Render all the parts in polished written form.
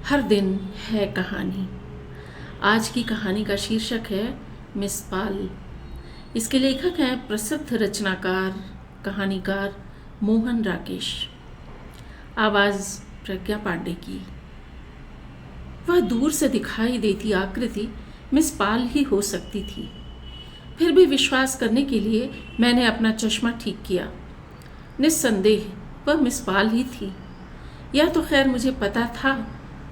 हर दिन है कहानी। आज की कहानी का शीर्षक है मिस पाल। इसके लेखक हैं प्रसिद्ध रचनाकार कहानीकार मोहन राकेश। आवाज़ प्रज्ञा पांडे की। वह दूर से दिखाई देती आकृति मिस पाल ही हो सकती थी। फिर भी विश्वास करने के लिए मैंने अपना चश्मा ठीक किया। निस्संदेह वह मिस पाल ही थी। यह तो खैर मुझे पता था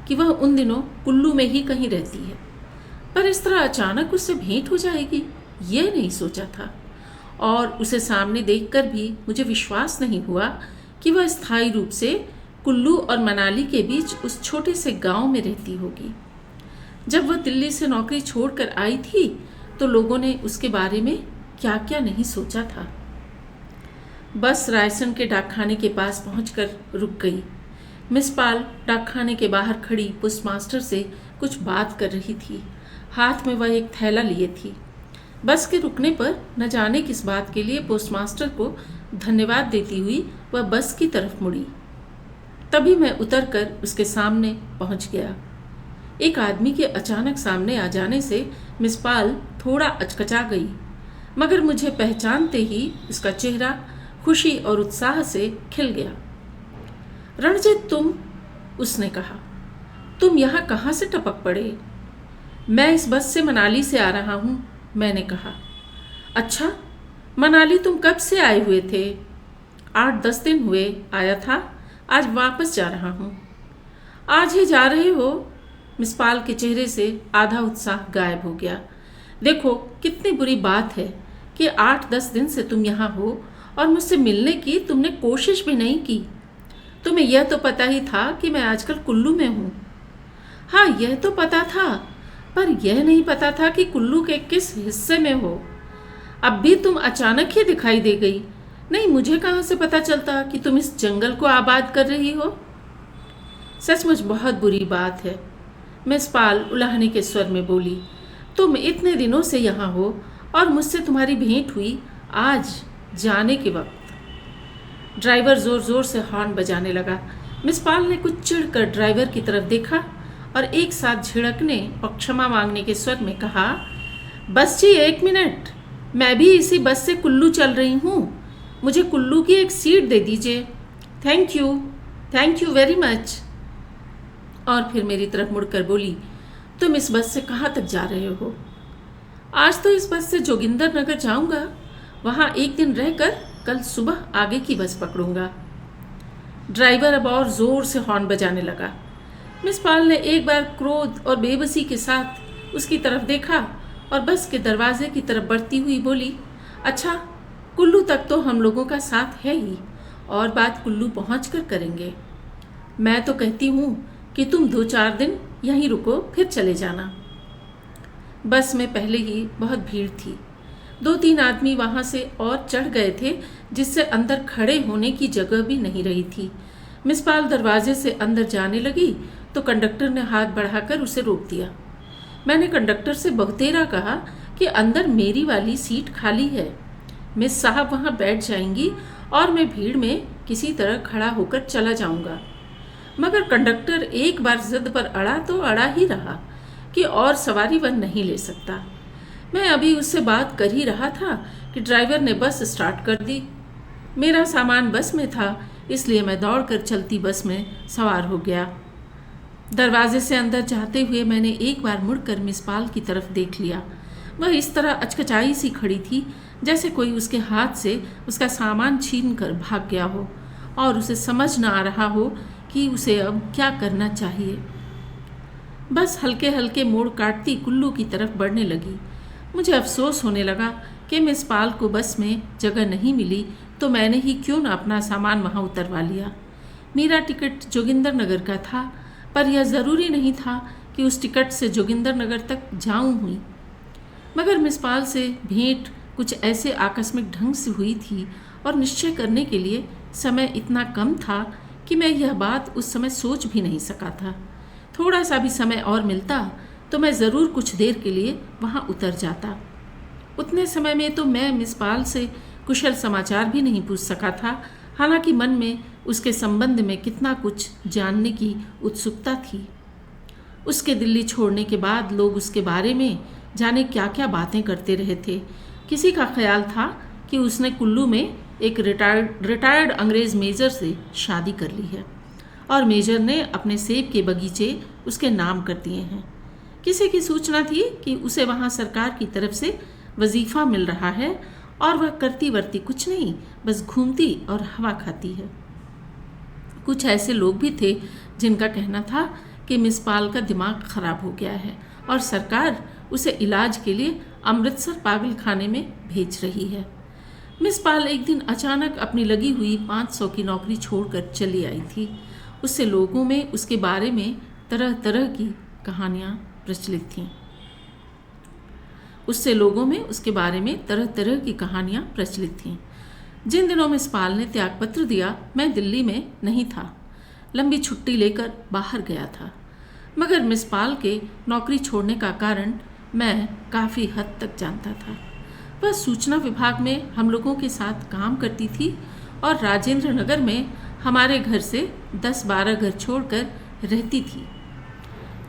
कि वह उन दिनों कुल्लू में ही कहीं रहती है, पर इस तरह अचानक उससे भेंट हो जाएगी यह नहीं सोचा था। और उसे सामने देखकर भी मुझे विश्वास नहीं हुआ कि वह स्थायी रूप से कुल्लू और मनाली के बीच उस छोटे से गांव में रहती होगी। जब वह दिल्ली से नौकरी छोड़कर आई थी तो लोगों ने उसके बारे में क्या क्या नहीं सोचा था। बस रायसन के डाकखाने के पास पहुंचकर रुक गई। मिस पाल डाकखाने के बाहर खड़ी पोस्टमास्टर से कुछ बात कर रही थी। हाथ में वह एक थैला लिए थी। बस के रुकने पर न जाने किस बात के लिए पोस्टमास्टर को धन्यवाद देती हुई वह बस की तरफ मुड़ी। तभी मैं उतरकर उसके सामने पहुंच गया। एक आदमी के अचानक सामने आ जाने से मिस पाल थोड़ा अचकचा गई, मगर मुझे पहचानते ही उसका चेहरा खुशी और उत्साह से खिल गया। रणजीत, तुम? उसने कहा। तुम यहाँ कहाँ से टपक पड़े? मैं इस बस से मनाली से आ रहा हूँ, मैंने कहा। अच्छा, मनाली तुम कब से आए हुए थे? 8-10 दिन हुए आया था, आज वापस जा रहा हूँ। आज ही जा रहे हो? मिस पाल के चेहरे से आधा उत्साह गायब हो गया। देखो कितनी बुरी बात है कि 8-10 दिन से तुम यहाँ हो और मुझसे मिलने की तुमने कोशिश भी नहीं की। तुम्हें यह तो पता ही था कि मैं आजकल कुल्लू में हूँ। हाँ, यह तो पता था, पर यह नहीं पता था कि कुल्लू के किस हिस्से में हो। अब भी तुम अचानक ही दिखाई दे गई। नहीं, मुझे कहाँ से पता चलता कि तुम इस जंगल को आबाद कर रही हो? सचमुच बहुत बुरी बात है, मिस पाल उलाहने के स्वर में बोली। तुम इतने दिनों से यहाँ हो और मुझसे तुम्हारी भेंट हुई आज जाने के वक्त। ड्राइवर जोर जोर से हॉर्न बजाने लगा। मिस पाल ने कुछ चिढ़कर ड्राइवर की तरफ देखा और एक साथ झिड़कने और क्षमा मांगने के स्वर में कहा, बस जी 1 मिनट, मैं भी इसी बस से कुल्लू चल रही हूँ। मुझे कुल्लू की एक सीट दे दीजिए। Thank you very much. और फिर मेरी तरफ मुड़कर बोली, तुम इस बस से कहाँ तक जा रहे हो? आज तो इस बस से जोगिंदर नगर जाऊँगा, वहाँ एक दिन रहकर कल सुबह आगे की बस पकड़ूंगा। ड्राइवर अब और जोर से हॉर्न बजाने लगा। मिस पाल ने एक बार क्रोध और बेबसी के साथ उसकी तरफ देखा और बस के दरवाजे की तरफ बढ़ती हुई बोली, अच्छा, कुल्लू तक तो हम लोगों का साथ है ही, और बात कुल्लू पहुंचकर करेंगे। मैं तो कहती हूँ कि तुम 2-4 दिन यहीं रुको, फिर चले जाना। बस में पहले ही बहुत भीड़ थी। 2-3 आदमी वहाँ से और चढ़ गए थे, जिससे अंदर खड़े होने की जगह भी नहीं रही थी। मिस पाल दरवाजे से अंदर जाने लगी तो कंडक्टर ने हाथ बढ़ाकर उसे रोक दिया। मैंने कंडक्टर से बहुतेरा कहा कि अंदर मेरी वाली सीट खाली है, मिस साहब वहाँ बैठ जाएंगी और मैं भीड़ में किसी तरह खड़ा होकर चला जाऊँगा। मगर कंडक्टर एक बार जिद पर अड़ा तो अड़ा ही रहा कि और सवारी वह नहीं ले सकता। मैं अभी उससे बात कर ही रहा था कि ड्राइवर ने बस स्टार्ट कर दी। मेरा सामान बस में था, इसलिए मैं दौड़कर चलती बस में सवार हो गया। दरवाजे से अंदर जाते हुए मैंने एक बार मुड़कर मिस पाल की तरफ देख लिया। वह इस तरह अचकचाई सी खड़ी थी जैसे कोई उसके हाथ से उसका सामान छीन कर भाग गया हो और उसे समझ न आ रहा हो कि उसे अब क्या करना चाहिए। बस हल्के हल्के मोड़ काटती कुल्लू की तरफ बढ़ने लगी। मुझे अफसोस होने लगा कि मिस पाल को बस में जगह नहीं मिली, तो मैंने ही क्यों न अपना सामान वहाँ उतरवा लिया। मेरा टिकट जोगिंदर नगर का था, पर यह ज़रूरी नहीं था कि उस टिकट से जोगिंदर नगर तक जाऊँ हुई। मगर मिस पाल से भेंट कुछ ऐसे आकस्मिक ढंग से हुई थी और निश्चय करने के लिए समय इतना कम था कि मैं यह बात उस समय सोच भी नहीं सका था। थोड़ा सा भी समय और मिलता तो मैं ज़रूर कुछ देर के लिए वहाँ उतर जाता। उतने समय में तो मैं मिस पाल से कुशल समाचार भी नहीं पूछ सका था, हालांकि मन में उसके संबंध में कितना कुछ जानने की उत्सुकता थी। उसके दिल्ली छोड़ने के बाद लोग उसके बारे में जाने क्या क्या बातें करते रहे थे। किसी का ख्याल था कि उसने कुल्लू में एक रिटायर्ड अंग्रेज़ मेजर से शादी कर ली है और मेजर ने अपने सेब के बगीचे उसके नाम कर दिए हैं। किसी की सूचना थी कि उसे वहाँ सरकार की तरफ से वजीफ़ा मिल रहा है और वह करती वर्ती कुछ नहीं, बस घूमती और हवा खाती है। कुछ ऐसे लोग भी थे जिनका कहना था कि मिस पाल का दिमाग खराब हो गया है और सरकार उसे इलाज के लिए अमृतसर पागल खाने में भेज रही है। मिस पाल एक दिन अचानक अपनी लगी हुई 500 की नौकरी छोड़कर चली आई थी। उससे लोगों में उसके बारे में तरह तरह की कहानियाँ प्रचलित थीं। उससे लोगों में उसके बारे में तरह तरह की कहानियाँ प्रचलित थीं। जिन दिनों मिस पाल ने त्यागपत्र दिया, मैं दिल्ली में नहीं था, लंबी छुट्टी लेकर बाहर गया था। मगर मिस पाल के नौकरी छोड़ने का कारण मैं काफ़ी हद तक जानता था। वह सूचना विभाग में हम लोगों के साथ काम करती थी और राजेंद्र नगर में हमारे घर से 10-12 घर छोड़कर रहती थी।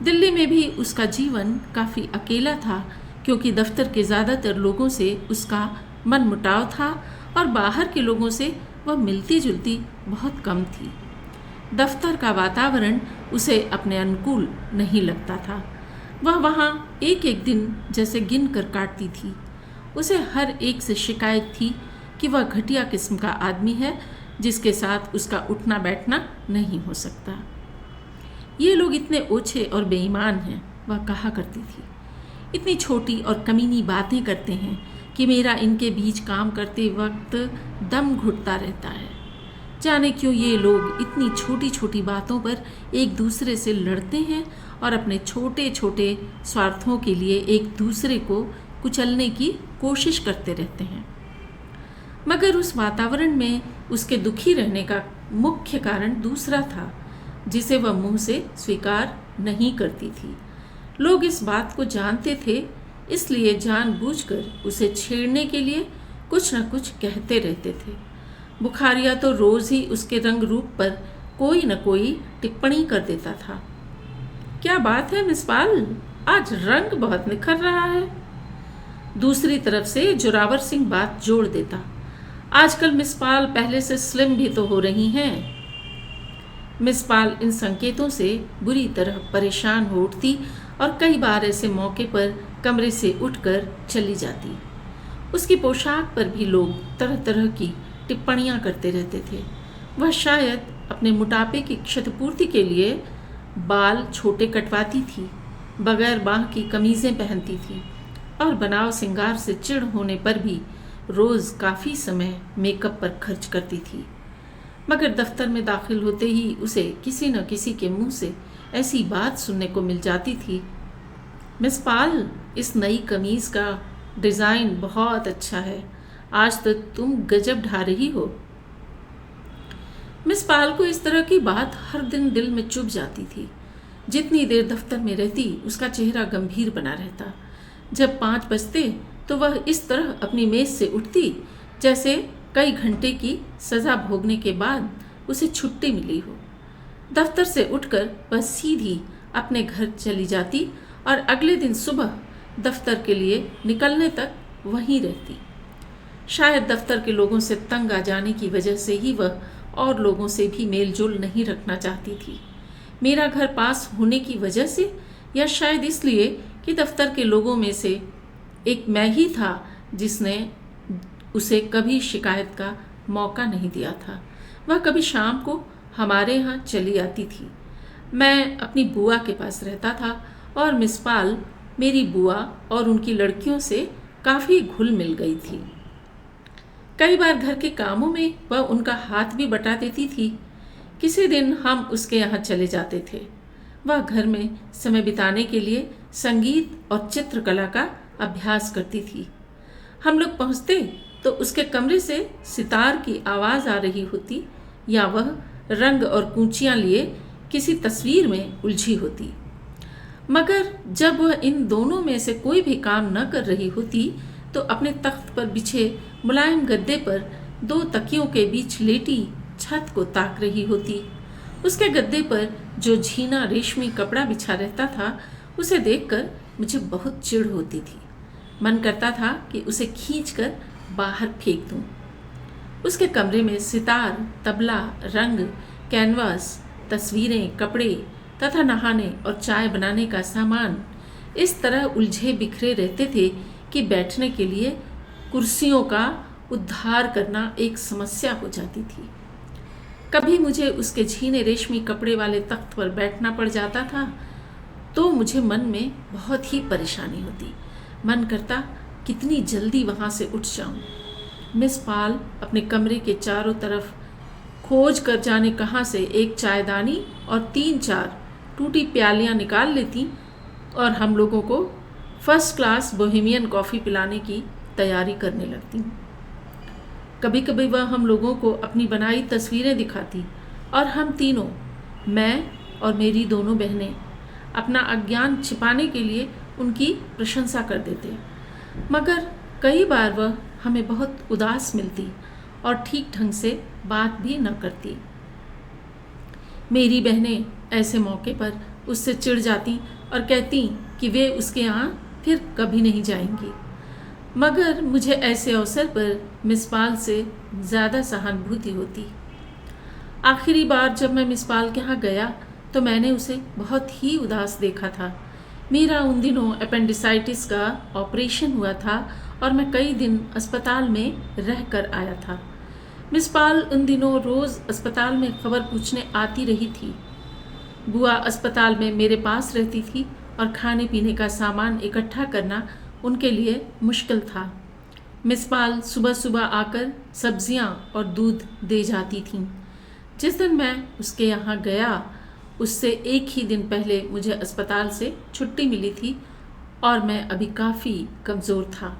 दिल्ली में भी उसका जीवन काफ़ी अकेला था, क्योंकि दफ्तर के ज़्यादातर लोगों से उसका मनमुटाव था और बाहर के लोगों से वह मिलती जुलती बहुत कम थी। दफ्तर का वातावरण उसे अपने अनुकूल नहीं लगता था। वह वहाँ एक एक दिन जैसे गिन कर काटती थी। उसे हर एक से शिकायत थी कि वह घटिया किस्म का आदमी है जिसके साथ उसका उठना बैठना नहीं हो सकता। ये लोग इतने ओछे और बेईमान हैं, वह कहा करती थी। इतनी छोटी और कमीनी बातें करते हैं कि मेरा इनके बीच काम करते वक्त दम घुटता रहता है। जाने क्यों ये लोग इतनी छोटी छोटी बातों पर एक दूसरे से लड़ते हैं और अपने छोटे छोटे स्वार्थों के लिए एक दूसरे को कुचलने की कोशिश करते रहते हैं। मगर उस वातावरण में उसके दुखी रहने का मुख्य कारण दूसरा था, जिसे वह मुंह से स्वीकार नहीं करती थी। लोग इस बात को जानते थे, इसलिए जानबूझकर उसे छेड़ने के लिए कुछ न कुछ कहते रहते थे। बुखारिया तो रोज़ ही उसके रंग रूप पर कोई न कोई टिप्पणी कर देता था। क्या बात है मिस पाल, आज रंग बहुत निखर रहा है। दूसरी तरफ से जोरावर सिंह बात जोड़ देता, आजकल मिस पाल पहले से स्लिम भी तो हो रही हैं। मिस पाल इन संकेतों से बुरी तरह परेशान हो उठती और कई बार ऐसे मौके पर कमरे से उठकर चली जाती। उसकी पोशाक पर भी लोग तरह तरह की टिप्पणियां करते रहते थे। वह शायद अपने मोटापे की क्षतिपूर्ति के लिए बाल छोटे कटवाती थी, बगैर बाह की कमीज़ें पहनती थी और बनाव सिंगार से चिढ़ होने पर भी रोज़ काफ़ी समय मेकअप पर खर्च करती थी। मगर दफ्तर में दाखिल होते ही उसे किसी न किसी के मुंह से ऐसी बात सुनने को मिल जाती थी, मिस पाल, इस नई कमीज़ का डिज़ाइन बहुत अच्छा है, आज तो तुम गजब ढा रही हो। मिस पाल को इस तरह की बात हर दिन दिल में चुभ जाती थी। जितनी देर दफ्तर में रहती उसका चेहरा गंभीर बना रहता। जब 5 बजते तो वह इस तरह अपनी मेज से उठती जैसे कई घंटे की सज़ा भोगने के बाद उसे छुट्टी मिली हो। दफ्तर से उठकर वह सीधी अपने घर चली जाती और अगले दिन सुबह दफ्तर के लिए निकलने तक वहीं रहती। शायद दफ्तर के लोगों से तंग आ जाने की वजह से ही वह और लोगों से भी मेल जोल नहीं रखना चाहती थी। मेरा घर पास होने की वजह से या शायद इसलिए कि दफ्तर के लोगों में से एक मैं ही था जिसने उसे कभी शिकायत का मौका नहीं दिया था। वह कभी शाम को हमारे यहाँ चली आती थी। मैं अपनी बुआ के पास रहता था और मिस पाल मेरी बुआ और उनकी लड़कियों से काफ़ी घुल मिल गई थी। कई बार घर के कामों में वह उनका हाथ भी बटा देती थी। किसी दिन हम उसके यहाँ चले जाते थे। वह घर में समय बिताने के लिए संगीत और चित्रकला का अभ्यास करती थी। हम लोग पहुँचते तो उसके कमरे से सितार की आवाज़ आ रही होती या वह रंग और कूंचियाँ लिए किसी तस्वीर में उलझी होती। मगर जब वह इन दोनों में से कोई भी काम न कर रही होती तो अपने तख्त पर बिछे मुलायम गद्दे पर 2 तकियों के बीच लेटी छत को ताक रही होती उसके गद्दे पर जो झीना रेशमी कपड़ा बिछा रहता था, उसे देखकर मुझे बहुत चिढ़ होती थी। मन करता था कि उसे खींचकर बाहर फेंक दूं। उसके कमरे में सितार, तबला, रंग, कैनवास, तस्वीरें, कपड़े तथा नहाने और चाय बनाने का सामान इस तरह उलझे बिखरे रहते थे कि बैठने के लिए कुर्सियों का उद्धार करना एक समस्या हो जाती थी। कभी मुझे उसके झीने रेशमी कपड़े वाले तख्त पर बैठना पड़ जाता था तो मुझे मन में बहुत ही परेशानी होती। मन करता कितनी जल्दी वहाँ से उठ जाऊं। मिस पाल अपने कमरे के चारों तरफ खोज कर जाने कहाँ से एक चायदानी और 3-4 टूटी प्यालियाँ निकाल लेती और हम लोगों को फर्स्ट क्लास बोहेमियन कॉफ़ी पिलाने की तैयारी करने लगती। कभी कभी वह हम लोगों को अपनी बनाई तस्वीरें दिखाती और हम तीनों, मैं और मेरी दोनों बहनें, अपना अज्ञान छिपाने के लिए उनकी प्रशंसा कर देते। मगर कई बार वह हमें बहुत उदास मिलती और ठीक ढंग से बात भी न करती। मेरी बहनें ऐसे मौके पर उससे चिढ़ जाती और कहती कि वे उसके यहाँ फिर कभी नहीं जाएंगी। मगर मुझे ऐसे अवसर पर मिस पाल से ज़्यादा सहानुभूति होती। आखिरी बार जब मैं मिस पाल के यहाँ गया तो मैंने उसे बहुत ही उदास देखा था। मेरा उन दिनों अपेंडिसाइटिस का ऑपरेशन हुआ था और मैं कई दिन अस्पताल में रह कर आया था। मिस पाल उन दिनों रोज़ अस्पताल में खबर पूछने आती रही थी। बुआ अस्पताल में मेरे पास रहती थी और खाने पीने का सामान इकट्ठा करना उनके लिए मुश्किल था। मिस पाल सुबह सुबह आकर सब्जियां और दूध दे जाती थीं। जिस दिन मैं उसके यहाँ गया उससे एक ही दिन पहले मुझे अस्पताल से छुट्टी मिली थी और मैं अभी काफ़ी कमज़ोर था।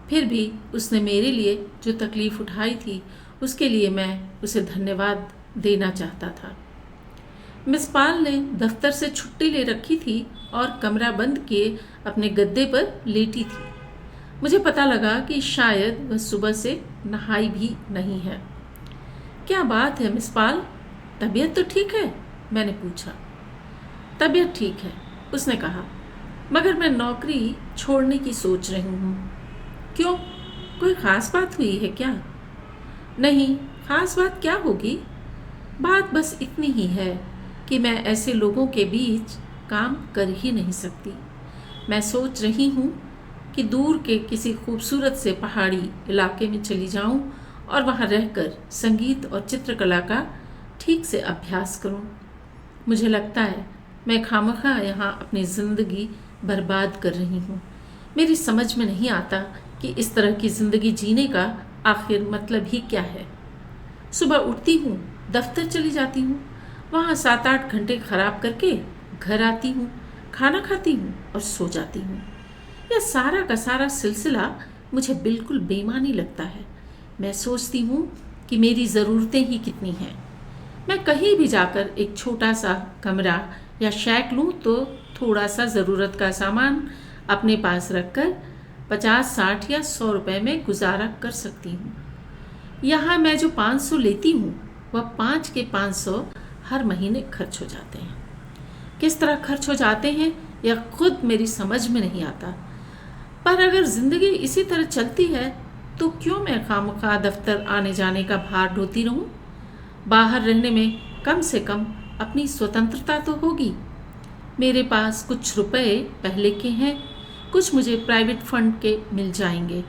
फिर भी उसने मेरे लिए जो तकलीफ़ उठाई थी उसके लिए मैं उसे धन्यवाद देना चाहता था। मिस पाल ने दफ्तर से छुट्टी ले रखी थी और कमरा बंद किए अपने गद्दे पर लेटी थी। मुझे पता लगा कि शायद वह सुबह से नहाई भी नहीं है। क्या बात है मिस पाल, तबीयत तो ठीक है? मैंने पूछा। तबीयत ठीक है, उसने कहा, मगर मैं नौकरी छोड़ने की सोच रही हूँ। क्यों, कोई ख़ास बात हुई है क्या? नहीं, ख़ास बात क्या होगी? बात बस इतनी ही है कि मैं ऐसे लोगों के बीच काम कर ही नहीं सकती। मैं सोच रही हूँ कि दूर के किसी खूबसूरत से पहाड़ी इलाके में चली जाऊँ और वहाँ रहकर संगीत और चित्रकला का ठीक से अभ्यास करूँ। मुझे लगता है मैं खामखा यहाँ अपनी ज़िंदगी बर्बाद कर रही हूँ। मेरी समझ में नहीं आता कि इस तरह की ज़िंदगी जीने का आखिर मतलब ही क्या है। सुबह उठती हूँ, दफ्तर चली जाती हूँ, वहाँ 7-8 घंटे खराब करके घर आती हूँ, खाना खाती हूँ और सो जाती हूँ। यह सारा का सारा सिलसिला मुझे बिल्कुल बेईमानी लगता है। मैं सोचती हूँ कि मेरी ज़रूरतें ही कितनी हैं। मैं कहीं भी जाकर एक छोटा सा कमरा या शैक लूँ तो थोड़ा सा ज़रूरत का सामान अपने पास रखकर 50, 60 या 100 रुपए में गुजारा कर सकती हूँ। यहाँ मैं जो 500 लेती हूँ वह 5 के 500 हर महीने खर्च हो जाते हैं। किस तरह खर्च हो जाते हैं यह खुद मेरी समझ में नहीं आता। पर अगर ज़िंदगी इसी तरह चलती है तो क्यों मैं खामखा दफ्तर आने जाने का भार ढोती रहूं? बाहर रहने में कम से कम अपनी स्वतंत्रता तो होगी। मेरे पास कुछ रुपए पहले के हैं, कुछ मुझे प्राइवेट फंड के मिल जाएंगे।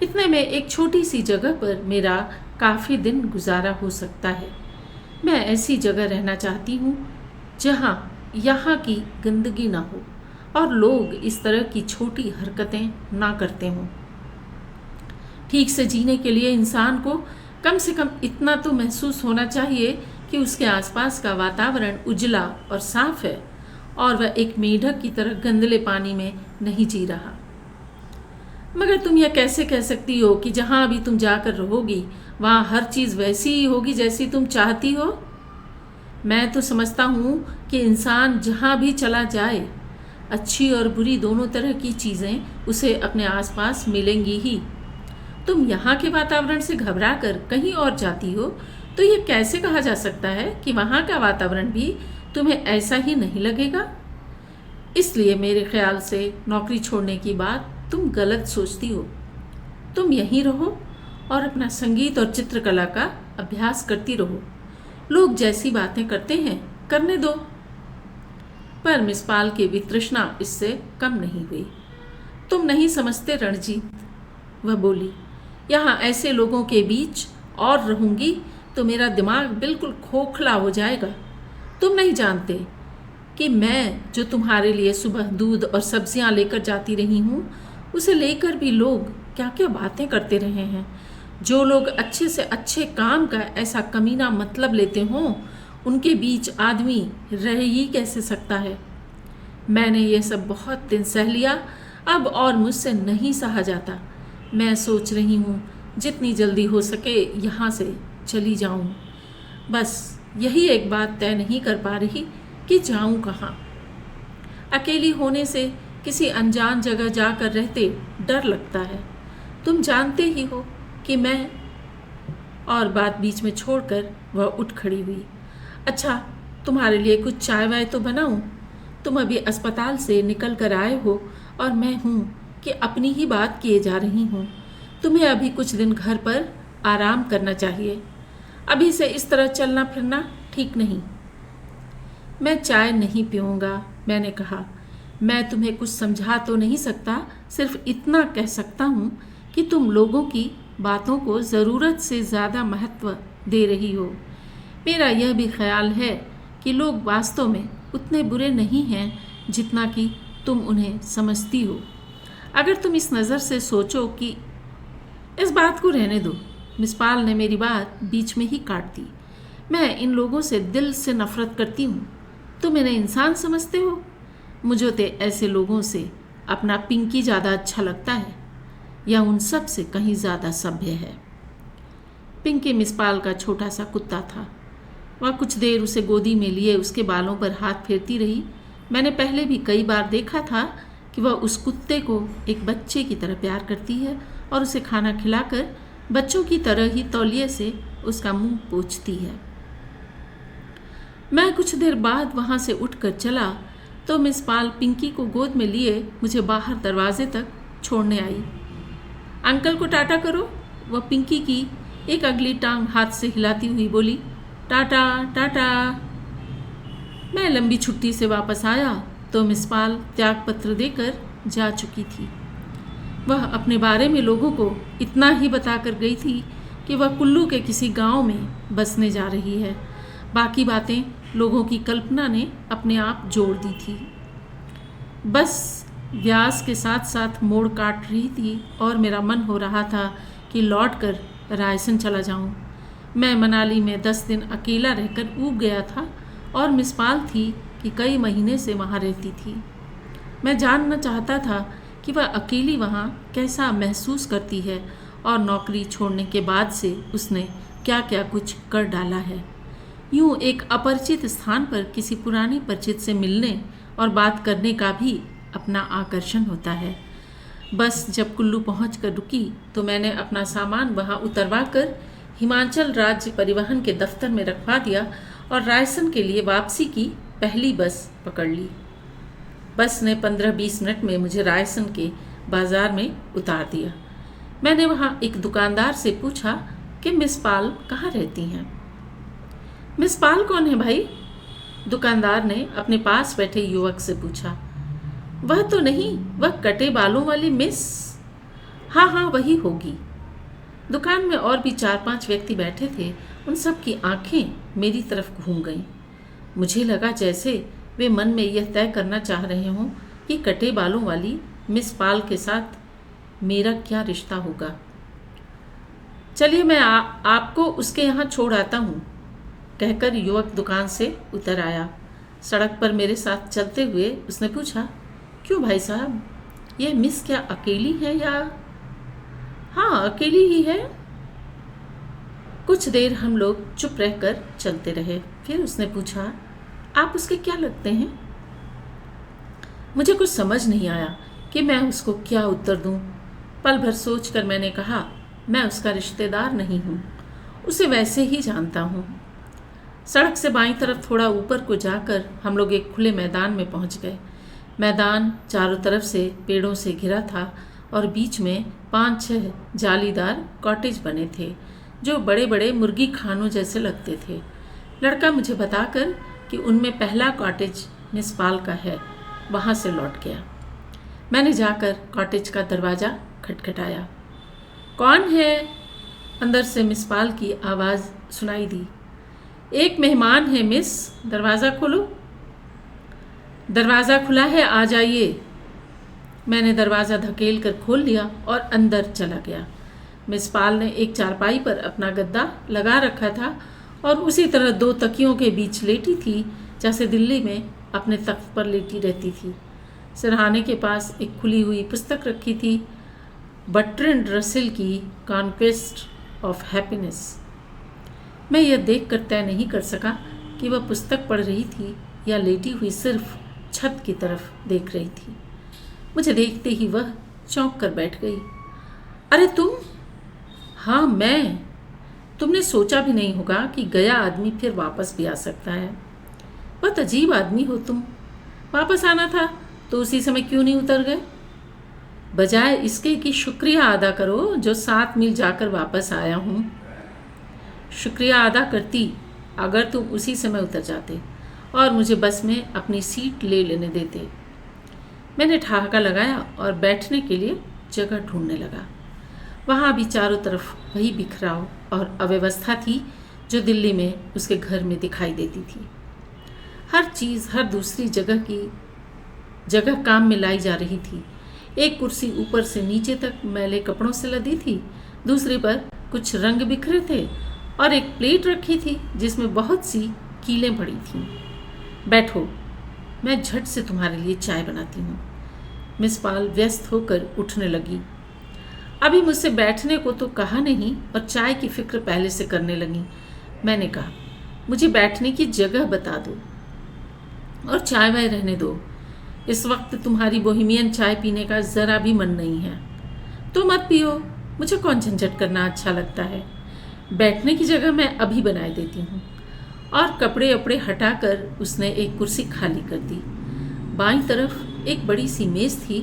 इतने में एक छोटी सी जगह पर मेरा काफ़ी दिन गुजारा हो सकता है। मैं ऐसी जगह रहना चाहती हूँ जहाँ यहाँ की गंदगी ना हो और लोग इस तरह की छोटी हरकतें ना करते हों। ठीक से जीने के लिए इंसान को कम से कम इतना तो महसूस होना चाहिए कि उसके आसपास का वातावरण उजला और साफ है और वह एक मेढक की तरह गंदले पानी में नहीं जी रहा। मगर तुम यह कैसे कह सकती हो कि जहाँ अभी तुम जाकर रहोगी वहाँ हर चीज़ वैसी ही होगी जैसी तुम चाहती हो? मैं तो समझता हूँ कि इंसान जहाँ भी चला जाए अच्छी और बुरी दोनों तरह की चीज़ें उसे अपने आसपास मिलेंगी ही। तुम यहाँ के वातावरण से घबरा कर कहीं और जाती हो तो ये कैसे कहा जा सकता है कि वहाँ का वातावरण भी तुम्हें ऐसा ही नहीं लगेगा? इसलिए मेरे ख्याल से नौकरी छोड़ने की बात तुम गलत सोचती हो। तुम यहीं रहो और अपना संगीत और चित्रकला का अभ्यास करती रहो। लोग जैसी बातें करते हैं करने दो। पर मिस पाल की वितृष्णा इससे कम नहीं हुई। तुम नहीं समझते रणजीत, वह बोली, यहाँ ऐसे लोगों के बीच और रहूंगी तो मेरा दिमाग बिल्कुल खोखला हो जाएगा। तुम नहीं जानते कि मैं जो तुम्हारे लिए सुबह दूध और सब्जियां लेकर जाती रही हूँ, उसे लेकर भी लोग क्या क्या बातें करते रहे हैं। जो लोग अच्छे से अच्छे काम का ऐसा कमीना मतलब लेते हों, उनके बीच आदमी रह ही कैसे सकता है। मैंने ये सब बहुत दिन सह लिया, अब और मुझसे नहीं सहा जाता। मैं सोच रही हूँ जितनी जल्दी हो सके यहाँ से चली जाऊँ। बस यही एक बात तय नहीं कर पा रही कि जाऊँ कहाँ। अकेली होने से किसी अनजान जगह जाकर रहते डर लगता है। तुम जानते ही हो कि मैं, और बात बीच में छोड़कर वह उठ खड़ी हुई। अच्छा, तुम्हारे लिए कुछ चाय वाय तो बनाऊं? तुम अभी अस्पताल से निकल कर आए हो और मैं हूँ कि अपनी ही बात किए जा रही हूँ। तुम्हें अभी कुछ दिन घर पर आराम करना चाहिए। अभी से इस तरह चलना फिरना ठीक नहीं। मैं चाय नहीं पीऊँगा, मैंने कहा। मैं तुम्हें कुछ समझा तो नहीं सकता, सिर्फ इतना कह सकता हूँ कि तुम लोगों की बातों को ज़रूरत से ज़्यादा महत्व दे रही हो। मेरा यह भी ख्याल है कि लोग वास्तव में उतने बुरे नहीं हैं जितना कि तुम उन्हें समझती हो। अगर तुम इस नज़र से सोचो कि इस बात को रहने दो, मिस पाल ने मेरी बात बीच में ही काट दी। मैं इन लोगों से दिल से नफरत करती हूँ। तुम इन्हें इंसान समझते हो? मुझे तो ऐसे लोगों से अपना पिंकी ज़्यादा अच्छा लगता है, या उन सब से कहीं ज़्यादा सभ्य है। पिंकी मिस पाल का छोटा सा कुत्ता था। वह कुछ देर उसे गोदी में लिए उसके बालों पर हाथ फेरती रही। मैंने पहले भी कई बार देखा था कि वह उस कुत्ते को एक बच्चे की तरह प्यार करती है और उसे खाना खिलाकर बच्चों की तरह ही तौलिए से उसका मुंह पोंछती है। मैं कुछ देर बाद वहाँ से उठकर चला तो मिस पाल पिंकी को गोद में लिए मुझे बाहर दरवाजे तक छोड़ने आई। अंकल को टाटा करो, वह पिंकी की एक अगली टांग हाथ से हिलाती हुई बोली। टाटा टाटा। मैं लंबी छुट्टी से वापस आया तो मिस पाल त्यागपत्र देकर जा चुकी थी। वह अपने बारे में लोगों को इतना ही बताकर गई थी कि वह कुल्लू के किसी गांव में बसने जा रही है। बाकी बातें लोगों की कल्पना ने अपने आप जोड़ दी थी। बस व्यास के साथ साथ मोड़ काट रही थी और मेरा मन हो रहा था कि लौटकर रायसन चला जाऊं। मैं मनाली में 10 दिन अकेला रहकर ऊब गया था और मिस पाल थी कि कई महीने से वहाँ रहती थी। मैं जानना चाहता था कि वह अकेली वहाँ कैसा महसूस करती है और नौकरी छोड़ने के बाद से उसने क्या क्या कुछ कर डाला है। यूँ एक अपरिचित स्थान पर किसी पुरानी परिचित से मिलने और बात करने का भी अपना आकर्षण होता है। बस जब कुल्लू पहुंचकर रुकी तो मैंने अपना सामान वहां उतरवा कर हिमाचल राज्य परिवहन के दफ्तर में रखवा दिया और रायसन के लिए वापसी की पहली बस पकड़ ली। बस ने 15-20 मिनट में मुझे रायसन के बाजार में उतार दिया। मैंने वहां एक दुकानदार से पूछा कि मिस पाल कहाँ रहती हैं। मिस पाल कौन है भाई? दुकानदार ने अपने पास बैठे युवक से पूछा। वह तो नहीं, वह कटे बालों वाली मिस। हाँ हाँ वही होगी। दुकान में और भी 4-5 व्यक्ति बैठे थे। उन सब की आंखें मेरी तरफ घूम गईं। मुझे लगा जैसे वे मन में यह तय करना चाह रहे हों कि कटे बालों वाली मिस पाल के साथ मेरा क्या रिश्ता होगा। चलिए मैं आपको उसके यहाँ छोड़ आता हूँ, कहकर युवक दुकान से उतर आया। सड़क पर मेरे साथ चलते हुए उसने पूछा, क्यों भाई साहब, ये मिस क्या अकेली है या? हाँ अकेली ही है। कुछ देर हम लोग चुप रहकर चलते रहे। फिर उसने पूछा, आप उसके क्या लगते हैं? मुझे कुछ समझ नहीं आया कि मैं उसको क्या उत्तर दूं। पल भर सोचकर मैंने कहा, मैं उसका रिश्तेदार नहीं हूँ। उसे वैसे ही जानता हूँ। सड़क से बाईं तरफ थोड़ा ऊपर को जाकर हम लोग एक खुले मैदान में पहुँच गए। मैदान चारों तरफ से पेड़ों से घिरा था और बीच में 5-6 जालीदार कॉटेज बने थे जो बड़े बड़े मुर्गी खानों जैसे लगते थे। लड़का मुझे बताकर कि उनमें पहला कॉटेज मिस पाल का है, वहाँ से लौट गया। मैंने जाकर कॉटेज का दरवाज़ा खटखटाया। कौन है? अंदर से मिस पाल की आवाज़ सुनाई दी। एक मेहमान है मिस, दरवाज़ा खोलो। दरवाज़ा खुला है, आ जाइए। मैंने दरवाज़ा धकेल कर खोल लिया और अंदर चला गया। मिस पाल ने एक चारपाई पर अपना गद्दा लगा रखा था और उसी तरह 2 तकियों के बीच लेटी थी जैसे दिल्ली में अपने तख्त पर लेटी रहती थी। सिरहाने के पास एक खुली हुई पुस्तक रखी थी, बर्ट्रैंड रसेल की कॉन्क्वेस्ट ऑफ हैप्पीनेस। मैं यह देखकर तय नहीं कर सका कि वह पुस्तक पढ़ रही थी या लेटी हुई सिर्फ छत की तरफ देख रही थी। मुझे देखते ही वह चौंक कर बैठ गई। अरे तुम? हाँ मैं। तुमने सोचा भी नहीं होगा कि गया आदमी फिर वापस भी आ सकता है। बहुत अजीब आदमी हो तुम। वापस आना था तो उसी समय क्यों नहीं उतर गए? बजाय इसके कि शुक्रिया अदा करो जो 7 मील जाकर वापस आया हूँ। शुक्रिया अदा करती अगर तुम उसी समय उतर जाते और मुझे बस में अपनी सीट ले लेने देते। मैंने ठहाका लगाया और बैठने के लिए जगह ढूंढने लगा। वहाँ भी चारों तरफ वही बिखराव और अव्यवस्था थी जो दिल्ली में उसके घर में दिखाई देती थी। हर चीज़ हर दूसरी जगह काम में लाई जा रही थी। एक कुर्सी ऊपर से नीचे तक मैले कपड़ों से लदी थी, दूसरी पर कुछ रंग बिखरे थे और एक प्लेट रखी थी जिसमें बहुत सी कीलें पड़ी थीं। बैठो, मैं झट से तुम्हारे लिए चाय बनाती हूँ। मिस पाल व्यस्त होकर उठने लगी। अभी मुझसे बैठने को तो कहा नहीं और चाय की फिक्र पहले से करने लगी। मैंने कहा, मुझे बैठने की जगह बता दो और चाय वाय रहने दो। इस वक्त तुम्हारी बोहेमियन चाय पीने का ज़रा भी मन नहीं है तो मत पियो। मुझे कौन झंझट करना अच्छा लगता है। बैठने की जगह मैं अभी बनाए देती हूँ। और कपड़े अपड़े हटाकर उसने एक कुर्सी खाली कर दी। बाईं तरफ एक बड़ी सी मेज़ थी,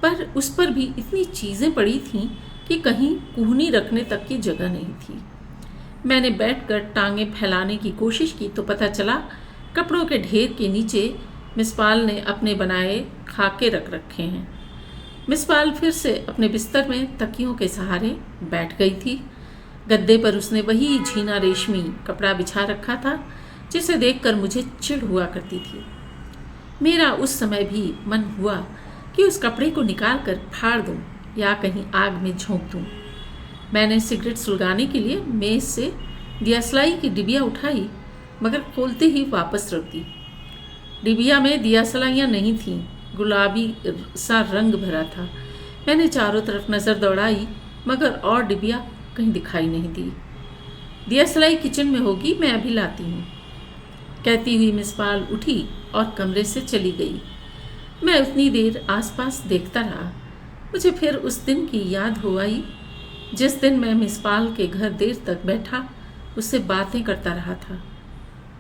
पर उस पर भी इतनी चीज़ें पड़ी थीं कि कहीं कूहनी रखने तक की जगह नहीं थी। मैंने बैठकर टांगें फैलाने की कोशिश की तो पता चला कपड़ों के ढेर के नीचे मिस पाल ने अपने बनाए खाके रख रखे हैं। मिस पाल फिर से अपने बिस्तर में तकियों के सहारे बैठ गई थी। गद्दे पर उसने वही झीना रेशमी कपड़ा बिछा रखा था जिसे देखकर मुझे चिढ़ हुआ करती थी। मेरा उस समय भी मन हुआ कि उस कपड़े को निकाल कर फाड़ दूं या कहीं आग में झोंक दूं। मैंने सिगरेट सुलगाने के लिए मेज से दियासलाई की डिबिया उठाई, मगर खोलते ही वापस रख दी। डिबिया में दियासलाइयाँ नहीं थीं, गुलाबी सा रंग भरा था। मैंने चारों तरफ नज़र दौड़ाई, मगर और डिबिया कहीं दिखाई नहीं दी। दियासलाई किचन में होगी, मैं अभी लाती हूँ, कहती हुई मिस पाल उठी और कमरे से चली गई। मैं उतनी देर आसपास देखता रहा। मुझे फिर उस दिन की याद हो आई जिस दिन मैं मिस पाल के घर देर तक बैठा उससे बातें करता रहा था।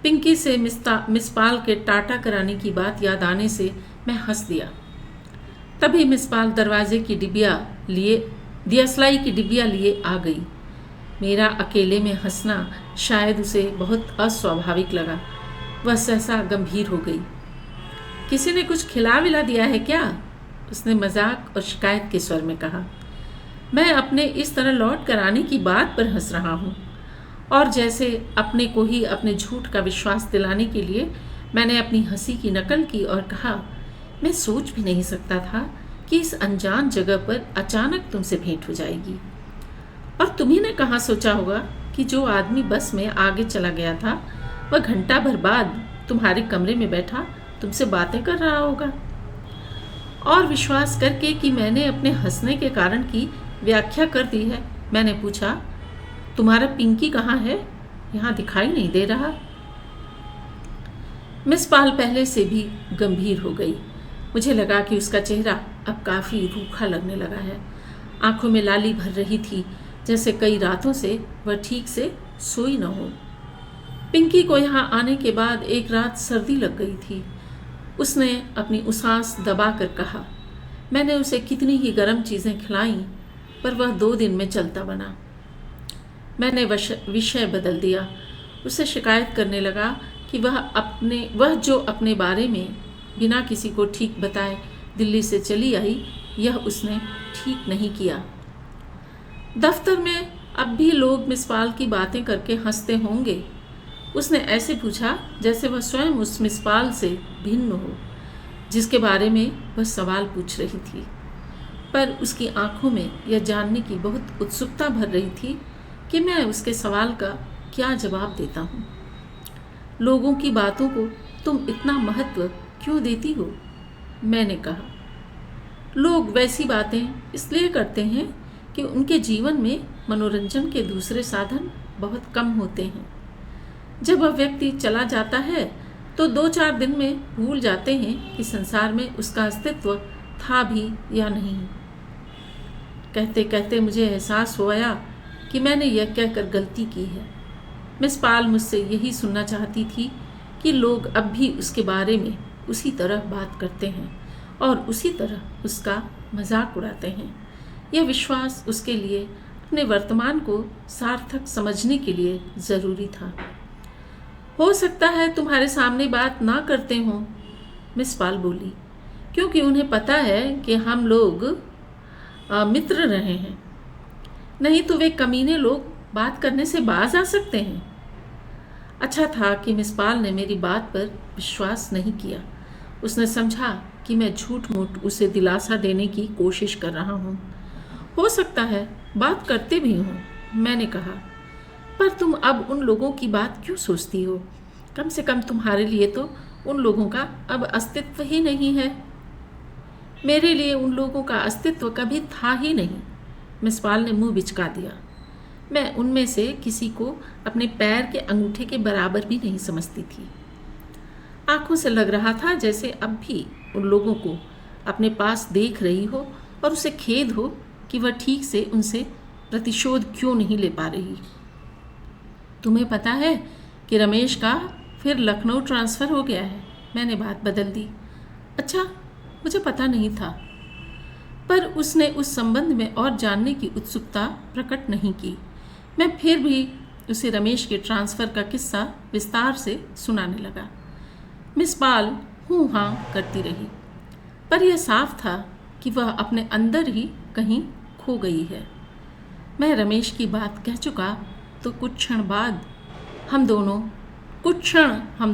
पिंकी से मिस पाल के टाटा कराने की बात याद आने से मैं हंस दिया। तभी मिस पाल दरवाजे की दियासलाई की डिबिया लिए आ गई। मेरा अकेले में हंसना शायद उसे बहुत अस्वाभाविक लगा। वह सहसा गंभीर हो गई। किसी ने कुछ खिला विला दिया है क्या? उसने मजाक और शिकायत के स्वर में कहा। मैं अपने इस तरह लौट कर आने की बात पर हंस रहा हूँ। और जैसे अपने को ही अपने झूठ का विश्वास दिलाने के लिए मैंने अपनी हंसी की नकल की और कहा, मैं सोच भी नहीं सकता था कि इस अनजान जगह पर अचानक तुमसे भेंट हो जाएगी। और तुम्ही ने कहाँ सोचा होगा कि जो आदमी बस में आगे चला गया था वह घंटा भर बाद तुम्हारे कमरे में बैठा तुमसे बातें कर रहा होगा। और विश्वास करके कि मैंने अपने हंसने के कारण की व्याख्या कर दी है, मैंने पूछा, तुम्हारा पिंकी कहाँ है? यहाँ दिखाई नहीं दे रहा। मिस पाल पहले से भी गंभीर हो गई। मुझे लगा कि उसका चेहरा अब काफ़ी रूखा लगने लगा है। आंखों में लाली भर रही थी, जैसे कई रातों से वह ठीक से सोई न हो। पिंकी को यहाँ आने के बाद एक रात सर्दी लग गई थी। उसने अपनी उसास दबा कर कहा। मैंने उसे कितनी ही गर्म चीज़ें खिलाईं, पर वह 2 दिन में चलता बना। मैंने विषय बदल दिया। उससे शिकायत करने लगा कि वह जो अपने बारे में बिना किसी को ठीक बताए दिल्ली से चली आई, यह उसने ठीक नहीं किया। दफ्तर में अब भी लोग मिस पाल की बातें करके हंसते होंगे। उसने ऐसे पूछा जैसे वह स्वयं उस मिस पाल से भिन्न हो, जिसके बारे में वह सवाल पूछ रही थी। पर उसकी आंखों में यह जानने की बहुत उत्सुकता भर रही थी कि मैं उसके सवाल का क्या जवाब देता हूँ। लोगों की बातों को तुम इतना महत्व क्यों देती हो? मैंने कहा। लोग वैसी बातें इसलिए करते हैं कि उनके जीवन में मनोरंजन के दूसरे साधन बहुत कम होते हैं। जब वह व्यक्ति चला जाता है तो 2-4 दिन में भूल जाते हैं कि संसार में उसका अस्तित्व था भी या नहीं। कहते कहते मुझे एहसास हुआ कि मैंने यह कहकर गलती की है। मिस पाल मुझसे यही सुनना चाहती थी कि लोग अब भी उसके बारे में उसी तरह बात करते हैं और उसी तरह उसका मजाक उड़ाते हैं। यह विश्वास उसके लिए अपने वर्तमान को सार्थक समझने के लिए ज़रूरी था। हो सकता है तुम्हारे सामने बात ना करते हों, मिस पाल बोली, क्योंकि उन्हें पता है कि हम लोग मित्र रहे हैं। नहीं तो वे कमीने लोग बात करने से बाज आ सकते हैं। अच्छा था कि मिस पाल ने मेरी बात पर विश्वास नहीं किया। उसने समझा कि मैं झूठ मूठ उसे दिलासा देने की कोशिश कर रहा हूँ। हो सकता है बात करते भी हों, मैंने कहा, पर तुम अब उन लोगों की बात क्यों सोचती हो? कम से कम तुम्हारे लिए तो उन लोगों का अब अस्तित्व ही नहीं है। मेरे लिए उन लोगों का अस्तित्व कभी था ही नहीं। मिस पाल ने मुंह बिचका दिया। मैं उनमें से किसी को अपने पैर के अंगूठे के बराबर भी नहीं समझती थी। आंखों से लग रहा था जैसे अब भी उन लोगों को अपने पास देख रही हो और उसे खेद हो कि वह ठीक से उनसे प्रतिशोध क्यों नहीं ले पा रही। तुम्हें पता है कि रमेश का फिर लखनऊ ट्रांसफ़र हो गया है? मैंने बात बदल दी। अच्छा, मुझे पता नहीं था। पर उसने उस संबंध में और जानने की उत्सुकता प्रकट नहीं की। मैं फिर भी उसे रमेश के ट्रांसफ़र का किस्सा विस्तार से सुनाने लगा। मिस पाल हूँ हाँ करती रही, पर यह साफ था कि वह अपने अंदर ही कहीं खो गई है। मैं रमेश की बात कह चुका तो कुछ क्षण हम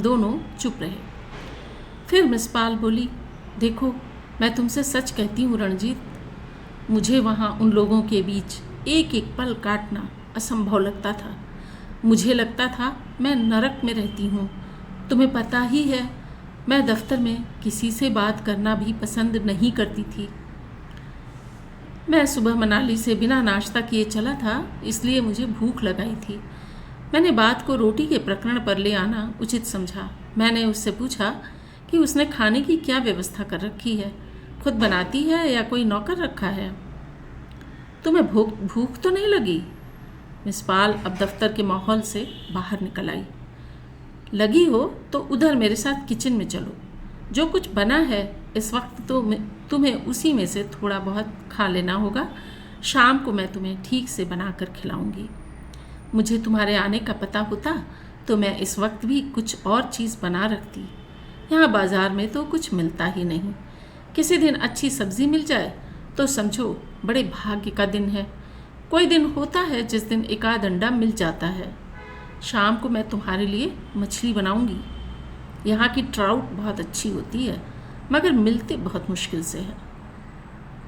दोनों चुप रहे। फिर मिस पाल बोली, देखो, मैं तुमसे सच कहती हूँ रणजीत, मुझे वहाँ उन लोगों के बीच एक एक पल काटना असंभव लगता था। मुझे लगता था मैं नरक में रहती हूँ। तुम्हें पता ही है, मैं दफ्तर में किसी से बात करना भी पसंद नहीं करती थी। मैं सुबह मनाली से बिना नाश्ता किए चला था, इसलिए मुझे भूख लगाई थी। मैंने बात को रोटी के प्रकरण पर ले आना उचित समझा। मैंने उससे पूछा कि उसने खाने की क्या व्यवस्था कर रखी है, खुद बनाती है या कोई नौकर रखा है? तुम्हें भूख तो नहीं लगी? मिस पाल अब दफ्तर के माहौल से बाहर निकल आई। लगी हो तो उधर मेरे साथ किचन में चलो। जो कुछ बना है इस वक्त तो तुम्हें उसी में से थोड़ा बहुत खा लेना होगा। शाम को मैं तुम्हें ठीक से बना कर खिलाऊंगी। मुझे तुम्हारे आने का पता होता तो मैं इस वक्त भी कुछ और चीज़ बना रखती। यहाँ बाज़ार में तो कुछ मिलता ही नहीं। किसी दिन अच्छी सब्ज़ी मिल जाए तो समझो बड़े भाग्य का दिन है। कोई दिन होता है जिस दिन एक आध अंडा मिल जाता है। शाम को मैं तुम्हारे लिए मछली बनाऊंगी। यहाँ की ट्राउट बहुत अच्छी होती है, मगर मिलते बहुत मुश्किल से है।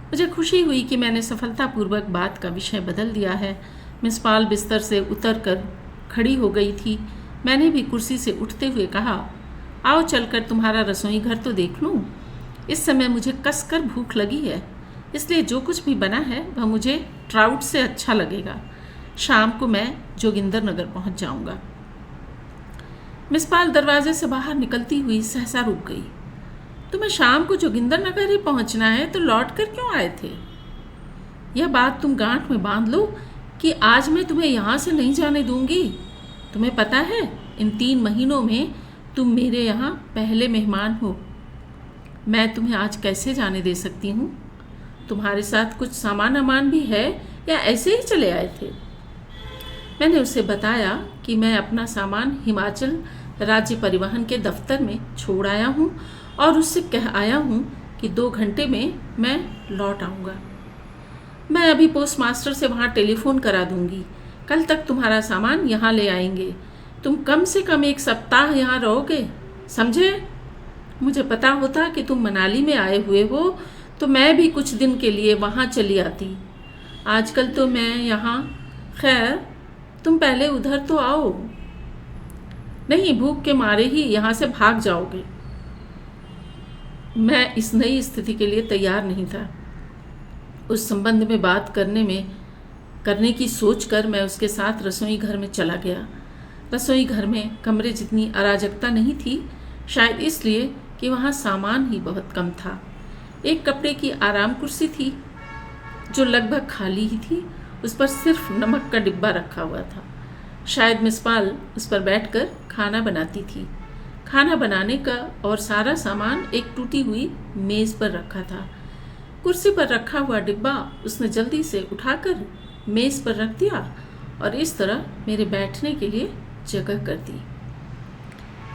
मुझे खुशी हुई कि मैंने सफलतापूर्वक बात का विषय बदल दिया है। मिस पाल बिस्तर से उतरकर खड़ी हो गई थी। मैंने भी कुर्सी से उठते हुए कहा, आओ चलकर तुम्हारा रसोई घर तो देख लूँ। इस समय मुझे कसकर भूख लगी है, इसलिए जो कुछ भी बना है वह मुझे ट्राउट से अच्छा लगेगा। शाम को मैं जोगिंदर नगर पहुँच जाऊँगा। मिस पाल दरवाजे से बाहर निकलती हुई सहसा रुक गई। तुम्हें शाम को जोगिंदर नगर ही पहुँचना है तो लौट कर क्यों आए थे? यह बात तुम गांठ में बांध लो कि आज मैं तुम्हें यहाँ से नहीं जाने दूंगी। तुम्हें पता है, इन 3 महीनों में तुम मेरे यहाँ पहले मेहमान हो। मैं तुम्हें आज कैसे जाने दे सकती हूँ? तुम्हारे साथ कुछ सामान भी है या ऐसे ही चले आए थे? मैंने उसे बताया कि मैं अपना सामान हिमाचल राज्य परिवहन के दफ्तर में छोड़ आया हूँ और उससे कह आया हूँ कि 2 घंटे में मैं लौट आऊँगा। मैं अभी पोस्टमास्टर से वहाँ टेलीफोन करा दूँगी। कल तक तुम्हारा सामान यहाँ ले आएंगे। तुम कम से कम 1 सप्ताह यहाँ रहोगे, समझे? मुझे पता होता कि तुम मनाली में आए हुए हो तो मैं भी कुछ दिन के लिए वहाँ चली आती। आजकल तो मैं यहाँ, खैर तुम पहले उधर तो आओ। नहीं, भूख के मारे ही यहाँ से भाग जाओगे। मैं इस नई स्थिति के लिए तैयार नहीं था। उस संबंध में बात करने की सोचकर मैं उसके साथ रसोई घर में चला गया। रसोई घर में कमरे जितनी अराजकता नहीं थी, शायद इसलिए कि वहाँ सामान ही बहुत कम था। एक कपड़े की आराम कुर्सी थी जो लगभग खाली ही थी। उस पर सिर्फ नमक का डिब्बा रखा हुआ था। शायद मिस पाल उस पर बैठकर खाना बनाती थी। खाना बनाने का और सारा सामान एक टूटी हुई मेज़ पर रखा था। कुर्सी पर रखा हुआ डिब्बा उसने जल्दी से उठाकर मेज़ पर रख दिया और इस तरह मेरे बैठने के लिए जगह कर दी।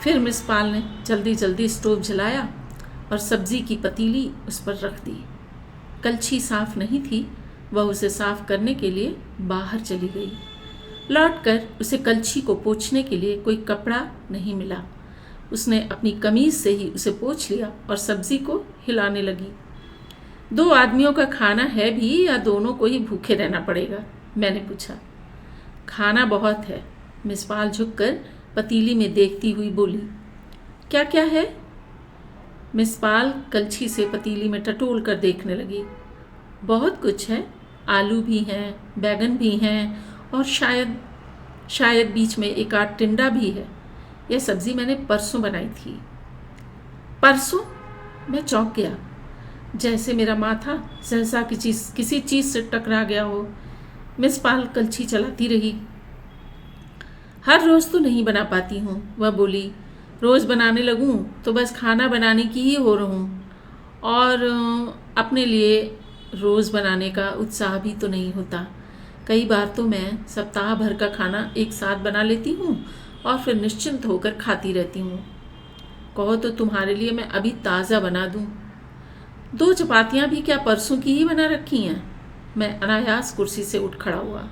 फिर मिस पाल ने जल्दी जल्दी स्टोव जलाया और सब्जी की पतीली उस पर रख दी। कलछी साफ नहीं थी, वह उसे साफ करने के लिए बाहर चली गई। लौटकर उसे कलछी को पोंछने के लिए कोई कपड़ा नहीं मिला। उसने अपनी कमीज से ही उसे पोंछ लिया और सब्जी को हिलाने लगी। 2 आदमियों का खाना है भी या दोनों को ही भूखे रहना पड़ेगा? मैंने पूछा। खाना बहुत है, मिस पाल झुककर पतीली में देखती हुई बोली। क्या क्या है? मिस पाल कलछी से पतीली में टटोल कर देखने लगी। बहुत कुछ है, आलू भी हैं, बैगन भी हैं और शायद बीच में एक आध टिंडा भी है। यह सब्जी मैंने परसों बनाई थी। परसों? मैं चौंक गया, जैसे मेरा माथा सहसा किसी चीज़ से टकरा गया हो। मिस पाल कलछी चलाती रही। हर रोज़ तो नहीं बना पाती हूँ, वह बोली। रोज़ बनाने लगूँ तो बस खाना बनाने की ही हो रहूँ और अपने लिए रोज़ बनाने का उत्साह भी तो नहीं होता। कई बार तो मैं सप्ताह भर का खाना एक साथ बना लेती हूँ और फिर निश्चिंत होकर खाती रहती हूँ। कहो तो तुम्हारे लिए मैं अभी ताज़ा बना दूँ। 2 चपातियाँ भी क्या परसों की ही बना रखी हैं? मैं अनायास कुर्सी से उठ खड़ा हुआ।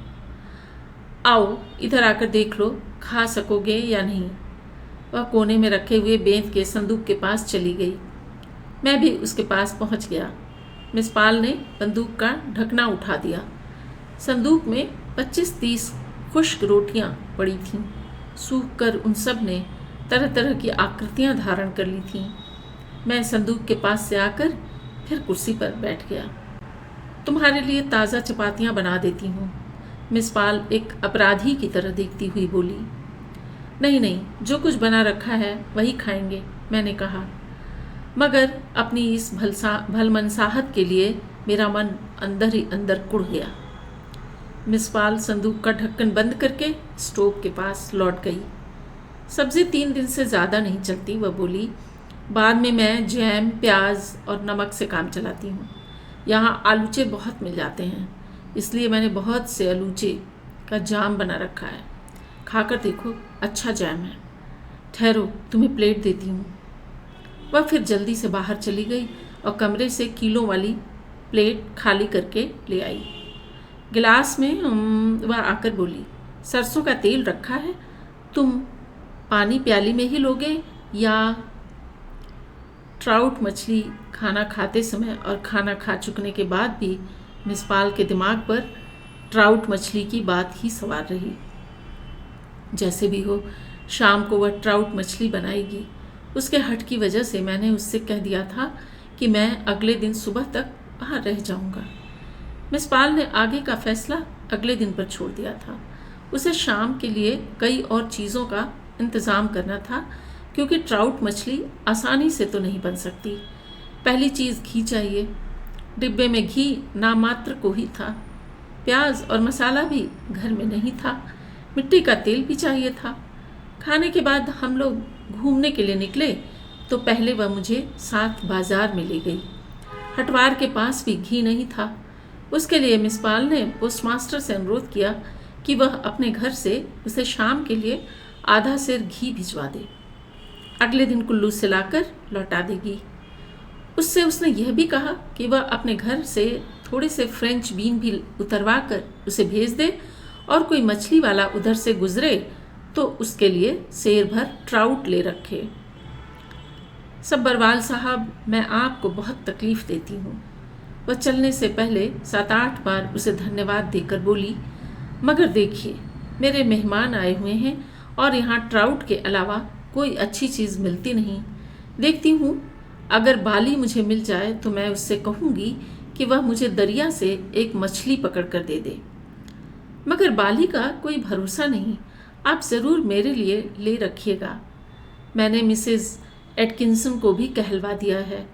आओ इधर आकर देख लो, खा सकोगे या नहीं। वह कोने में रखे हुए बेंत के संदूक के पास चली गई। मैं भी उसके पास पहुँच गया। मिस पाल ने बंदूक का ढकना उठा दिया। संदूक में 25-30 खुश्क रोटियां पड़ी थीं। सूख कर उन सब ने तरह तरह की आकृतियां धारण कर ली थीं। मैं संदूक के पास से आकर फिर कुर्सी पर बैठ गया। तुम्हारे लिए ताज़ा चपातियां बना देती हूँ, मिस पाल एक अपराधी की तरह देखती हुई बोली। नहीं, जो कुछ बना रखा है वही खाएंगे, मैंने कहा। मगर अपनी इस भलमनसाहत के लिए मेरा मन अंदर ही अंदर कुढ़ गया। मिस पाल संदूक का ढक्कन बंद करके स्टोव के पास लौट गई। सब्ज़ी 3 दिन से ज़्यादा नहीं चलती, वह बोली। बाद में मैं जैम, प्याज और नमक से काम चलाती हूँ। यहाँ आलूचे बहुत मिल जाते हैं, इसलिए मैंने बहुत से आलूचे का जाम बना रखा है। खाकर देखो, अच्छा जैम है। ठहरो, तुम्हें प्लेट देती हूँ। वह फिर जल्दी से बाहर चली गई और कमरे से किलो वाली प्लेट खाली करके ले आई। गिलास में वह आकर बोली, सरसों का तेल रखा है, तुम पानी प्याली में ही लोगे या ट्राउट मछली? खाना खाते समय और खाना खा चुकने के बाद भी मिस पाल के दिमाग पर ट्राउट मछली की बात ही सवार रही। जैसे भी हो, शाम को वह ट्राउट मछली बनाएगी। उसके हट की वजह से मैंने उससे कह दिया था कि मैं अगले दिन सुबह तक वहाँ रह जाऊँगा। मिस पाल ने आगे का फैसला अगले दिन पर छोड़ दिया था। उसे शाम के लिए कई और चीज़ों का इंतज़ाम करना था, क्योंकि ट्राउट मछली आसानी से तो नहीं बन सकती। पहली चीज़ घी चाहिए। डिब्बे में घी नामात्र को ही था। प्याज और मसाला भी घर में नहीं था। मिट्टी का तेल भी चाहिए था। खाने के बाद हम लोग घूमने के लिए निकले तो पहले वह मुझे साथ बाजार में ले गई। हटवार के पास भी घी नहीं था। उसके लिए मिस पाल ने पोस्टमास्टर से अनुरोध किया कि वह अपने घर से उसे शाम के लिए आधा सेर घी भिजवा दे। अगले दिन कुल्लू से लाकर लौटा देगी। उससे उसने यह भी कहा कि वह अपने घर से थोड़े से फ्रेंच बीन भी उतरवा कर उसे भेज दे और कोई मछली वाला उधर से गुजरे तो उसके लिए सेर भर ट्राउट ले रखे। सब्बरवाल साहब, मैं आपको बहुत तकलीफ़ देती हूँ। वह चलने से पहले 7-8 बार उसे धन्यवाद देकर बोली, मगर देखिए मेरे मेहमान आए हुए हैं और यहाँ ट्राउट के अलावा कोई अच्छी चीज़ मिलती नहीं। देखती हूँ अगर बाली मुझे मिल जाए तो मैं उससे कहूँगी कि वह मुझे दरिया से एक मछली पकड़ कर दे दे। मगर बाली का कोई भरोसा नहीं, आप ज़रूर मेरे लिए ले रखिएगा। मैंने मिसेस एटकिंसन को भी कहलवा दिया है।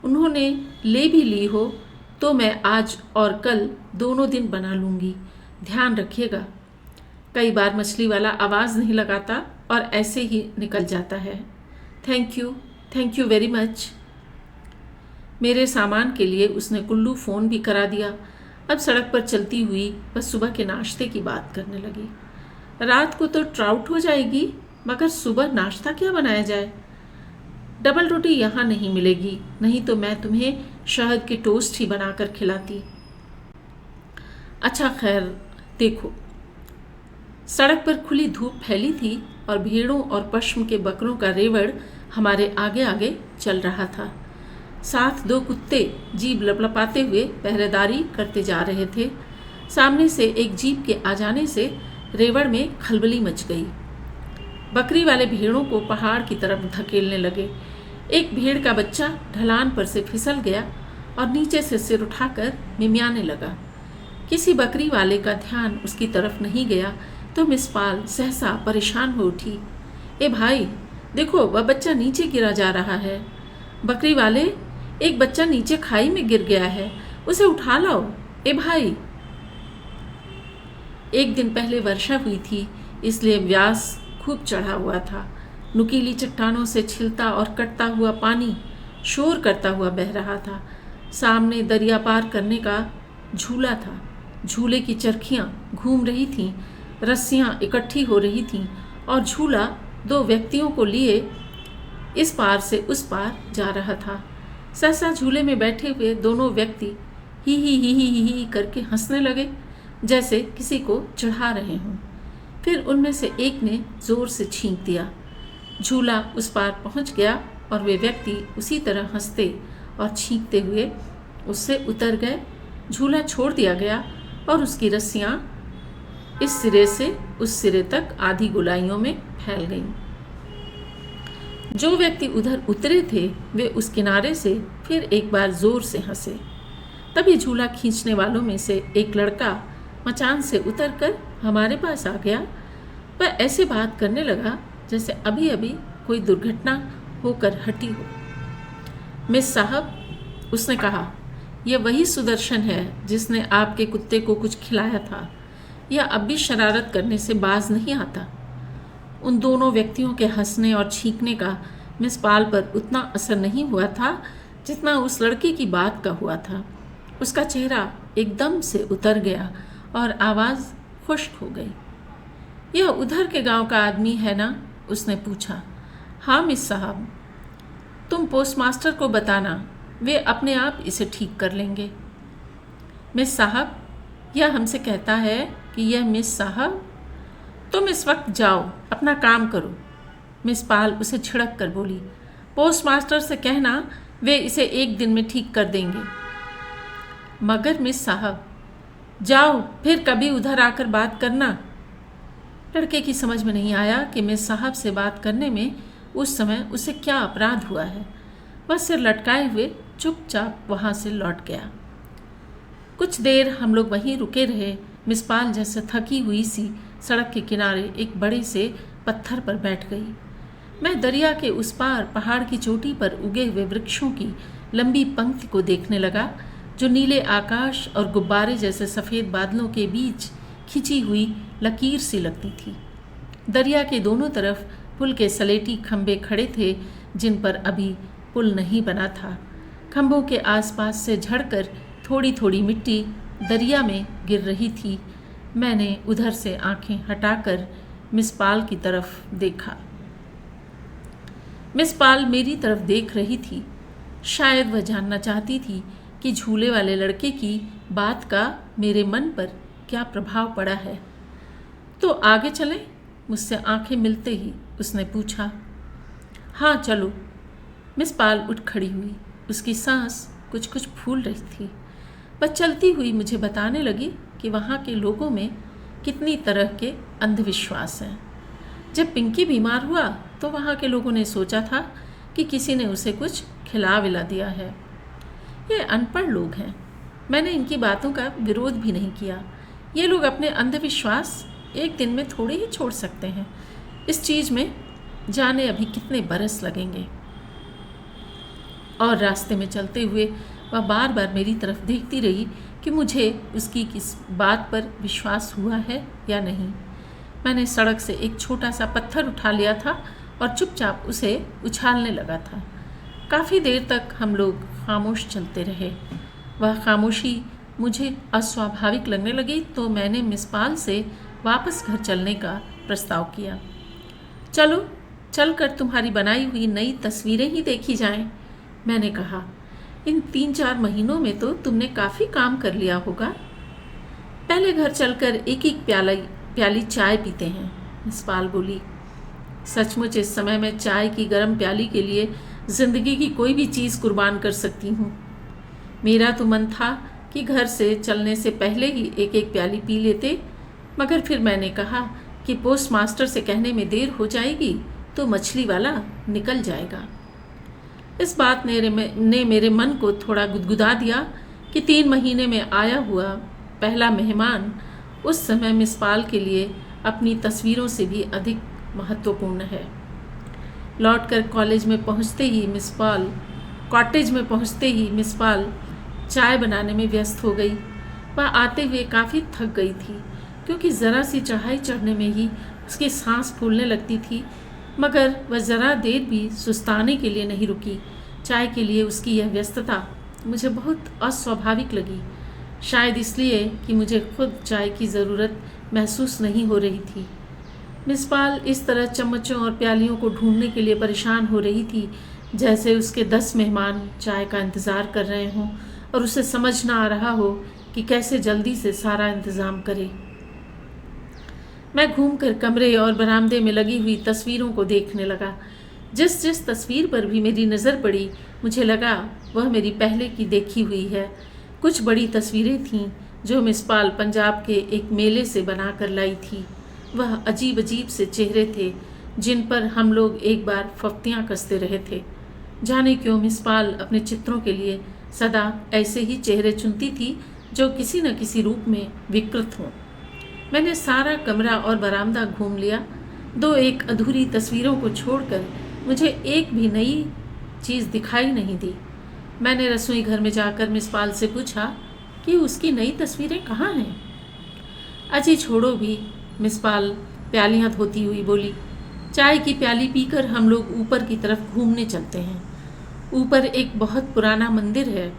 उन्होंने ले भी ली हो तो मैं आज और कल दोनों दिन बना लूँगी। ध्यान रखिएगा। कई बार मछली वाला आवाज़ नहीं लगाता और ऐसे ही निकल जाता है। Thank you very much. मेरे सामान के लिए उसने कुल्लू फ़ोन भी करा दिया। अब सड़क पर चलती हुई बस सुबह के नाश्ते की बात करने लगी। रात को तो ट्राउट हो जाएगी, मगर सुबह नाश्ता क्या बनाया जाए? डबल रोटी यहाँ नहीं मिलेगी, नहीं तो मैं तुम्हें शहद के टोस्ट ही बनाकर खिलाती। अच्छा खैर, देखो। सड़क पर खुली धूप फैली थी और भेड़ों और पश्म के बकरों का रेवड़ हमारे आगे आगे चल रहा था। साथ 2 कुत्ते जीभ लपलपाते हुए पहरेदारी करते जा रहे थे। सामने से एक जीप के आ जाने से रेवड़ में खलबली मच गई। बकरी वाले भेड़ों को पहाड़ की तरफ धकेलने लगे। एक भेड़ का बच्चा ढलान पर से फिसल गया और नीचे से सिर उठाकर मिमियाने लगा। किसी बकरी वाले का ध्यान उसकी तरफ नहीं गया तो मिस पाल सहसा परेशान हो उठी। ए भाई, देखो वह बच्चा नीचे गिरा जा रहा है। बकरी वाले, एक बच्चा नीचे खाई में गिर गया है, उसे उठा लाओ। ए भाई। एक दिन पहले वर्षा हुई थी, इसलिए व्यास खूब चढ़ा हुआ था। नुकीली चट्टानों से छिलता और कटता हुआ पानी शोर करता हुआ बह रहा था। सामने दरिया पार करने का झूला था। झूले की चरखियाँ घूम रही थीं, रस्सियाँ इकट्ठी हो रही थीं और झूला 2 व्यक्तियों को लिए इस पार से उस पार जा रहा था। सहसा झूले में बैठे हुए दोनों व्यक्ति ही करके हंसने लगे, जैसे किसी को चढ़ा रहे हों। फिर उनमें से एक ने जोर से छींक दिया। झूला उस पार पहुंच गया और वे व्यक्ति उसी तरह हंसते और छींकते हुए उससे उतर गए। झूला छोड़ दिया गया और उसकी रस्सियाँ इस सिरे से उस सिरे तक आधी गोलाइयों में फैल गईं। जो व्यक्ति उधर उतरे थे वे उस किनारे से फिर एक बार जोर से हंसे। तभी झूला खींचने वालों में से एक लड़का मचान से उतरकर हमारे पास आ गया। वह ऐसे बात करने लगा जैसे अभी अभी कोई दुर्घटना होकर हटी हो। मिस साहब, उसने कहा, यह वही सुदर्शन है जिसने आपके कुत्ते को कुछ खिलाया था। यह अब भी शरारत करने से बाज नहीं आता। उन दोनों व्यक्तियों के हंसने और छींकने का मिस पाल पर उतना असर नहीं हुआ था जितना उस लड़के की बात का हुआ था। उसका चेहरा एकदम से उतर गया और आवाज़ खुश्क हो गई। यह उधर के गांव का आदमी है ना? उसने पूछा। हाँ मिस साहब, तुम पोस्टमास्टर को बताना, वे अपने आप इसे ठीक कर लेंगे। मिस साहब, यह हमसे कहता है कि यह मिस साहब, तुम इस वक्त जाओ, अपना काम करो। मिस पाल उसे छिड़क कर बोली। पोस्टमास्टर से कहना वे इसे 1 दिन में ठीक कर देंगे। मगर मिस साहब, जाओ, फिर कभी उधर आकर बात करना। लड़के की समझ में नहीं आया कि मिस साहब से बात करने में उस समय उसे क्या अपराध हुआ है। वह सिर लटकाए हुए चुपचाप वहाँ से लौट गया। कुछ देर हम लोग वहीं रुके रहे। मिस पाल जैसे थकी हुई सी सड़क के किनारे एक बड़े से पत्थर पर बैठ गई। मैं दरिया के उस पार पहाड़ की चोटी पर उगे हुए वृक्षों की लंबी पंक्ति को देखने लगा, जो नीले आकाश और गुब्बारे जैसे सफ़ेद बादलों के बीच खिंची हुई लकीर सी लगती थी। दरिया के दोनों तरफ पुल के सलेटी खंभे खड़े थे, जिन पर अभी पुल नहीं बना था। खंभों के आसपास से झड़कर थोड़ी थोड़ी मिट्टी दरिया में गिर रही थी। मैंने उधर से आंखें हटाकर मिस पाल की तरफ देखा। मिस पाल मेरी तरफ देख रही थी। शायद वह जानना चाहती थी कि झूले वाले लड़के की बात का मेरे मन पर क्या प्रभाव पड़ा है। तो आगे चलें? मुझसे आंखें मिलते ही उसने पूछा। हाँ चलो। मिस पाल उठ खड़ी हुई। उसकी सांस कुछ कुछ फूल रही थी। वह चलती हुई मुझे बताने लगी कि वहाँ के लोगों में कितनी तरह के अंधविश्वास हैं। जब पिंकी बीमार हुआ तो वहाँ के लोगों ने सोचा था कि किसी ने उसे कुछ खिला विला दिया है। ये अनपढ़ लोग हैं। मैंने इनकी बातों का विरोध भी नहीं किया। ये लोग अपने अंधविश्वास एक दिन में थोड़े ही छोड़ सकते हैं। इस चीज़ में जाने अभी कितने बरस लगेंगे। और रास्ते में चलते हुए वह बार बार मेरी तरफ देखती रही कि मुझे उसकी किस बात पर विश्वास हुआ है या नहीं। मैंने सड़क से एक छोटा सा पत्थर उठा लिया था और चुपचाप उसे उछालने लगा था। काफ़ी देर तक हम लोग खामोश चलते रहे। वह खामोशी मुझे अस्वाभाविक लगने लगी तो मैंने मिस पाल से वापस घर चलने का प्रस्ताव किया। चलो, चलकर तुम्हारी बनाई हुई नई तस्वीरें ही देखी जाएं, मैंने कहा। इन 3-4 महीनों में तो तुमने काफ़ी काम कर लिया होगा। पहले घर चलकर एक एक प्याली चाय पीते हैं, मिस पाल बोली। सचमुच इस समय मैं चाय की गर्म प्याली के लिए ज़िंदगी की कोई भी चीज़ कुर्बान कर सकती हूँ। मेरा तो मन था कि घर से चलने से पहले ही एक एक प्याली पी लेते, मगर फिर मैंने कहा कि पोस्ट मास्टर से कहने में देर हो जाएगी तो मछली वाला निकल जाएगा। इस बात ने मेरे मन को थोड़ा गुदगुदा दिया कि 3 महीने में आया हुआ पहला मेहमान उस समय मिस पाल के लिए अपनी तस्वीरों से भी अधिक महत्वपूर्ण है। लौटकर कॉटेज में पहुंचते ही मिस पाल चाय बनाने में व्यस्त हो गई। वह आते हुए काफ़ी थक गई थी, क्योंकि ज़रा सी चढ़ाई चढ़ने में ही उसकी सांस फूलने लगती थी, मगर वह ज़रा देर भी सुस्ताने के लिए नहीं रुकी। चाय के लिए उसकी यह व्यस्तता मुझे बहुत अस्वाभाविक लगी, शायद इसलिए कि मुझे खुद चाय की ज़रूरत महसूस नहीं हो रही थी। मिस पाल इस तरह चम्मचों और प्यालियों को ढूंढने के लिए परेशान हो रही थी जैसे उसके 10 मेहमान चाय का इंतज़ार कर रहे हों और उसे समझ ना आ रहा हो कि कैसे जल्दी से सारा इंतज़ाम करे। मैं घूमकर कमरे और बरामदे में लगी हुई तस्वीरों को देखने लगा। जिस जिस तस्वीर पर भी मेरी नज़र पड़ी मुझे लगा वह मेरी पहले की देखी हुई है। कुछ बड़ी तस्वीरें थीं जो मिस पाल पंजाब के एक मेले से बना कर लाई थी। वह अजीब अजीब से चेहरे थे जिन पर हम लोग एक बार फफ्तियाँ कसते रहे थे। जाने क्यों मिस पाल अपने चित्रों के लिए सदा ऐसे ही चेहरे चुनती थी जो किसी न किसी रूप में विकृत हों। मैंने सारा कमरा और बरामदा घूम लिया। 2-1 अधूरी तस्वीरों को छोड़कर मुझे एक भी नई चीज़ दिखाई नहीं दी। मैंने रसोई घर में जाकर मिस पाल से पूछा कि उसकी नई तस्वीरें कहाँ हैं। अजी छोड़ो भी, मिस पाल प्यालियाँ धोती हुई बोली। चाय की प्याली पीकर हम लोग ऊपर की तरफ घूमने चलते हैं। ऊपर एक बहुत पुराना मंदिर है।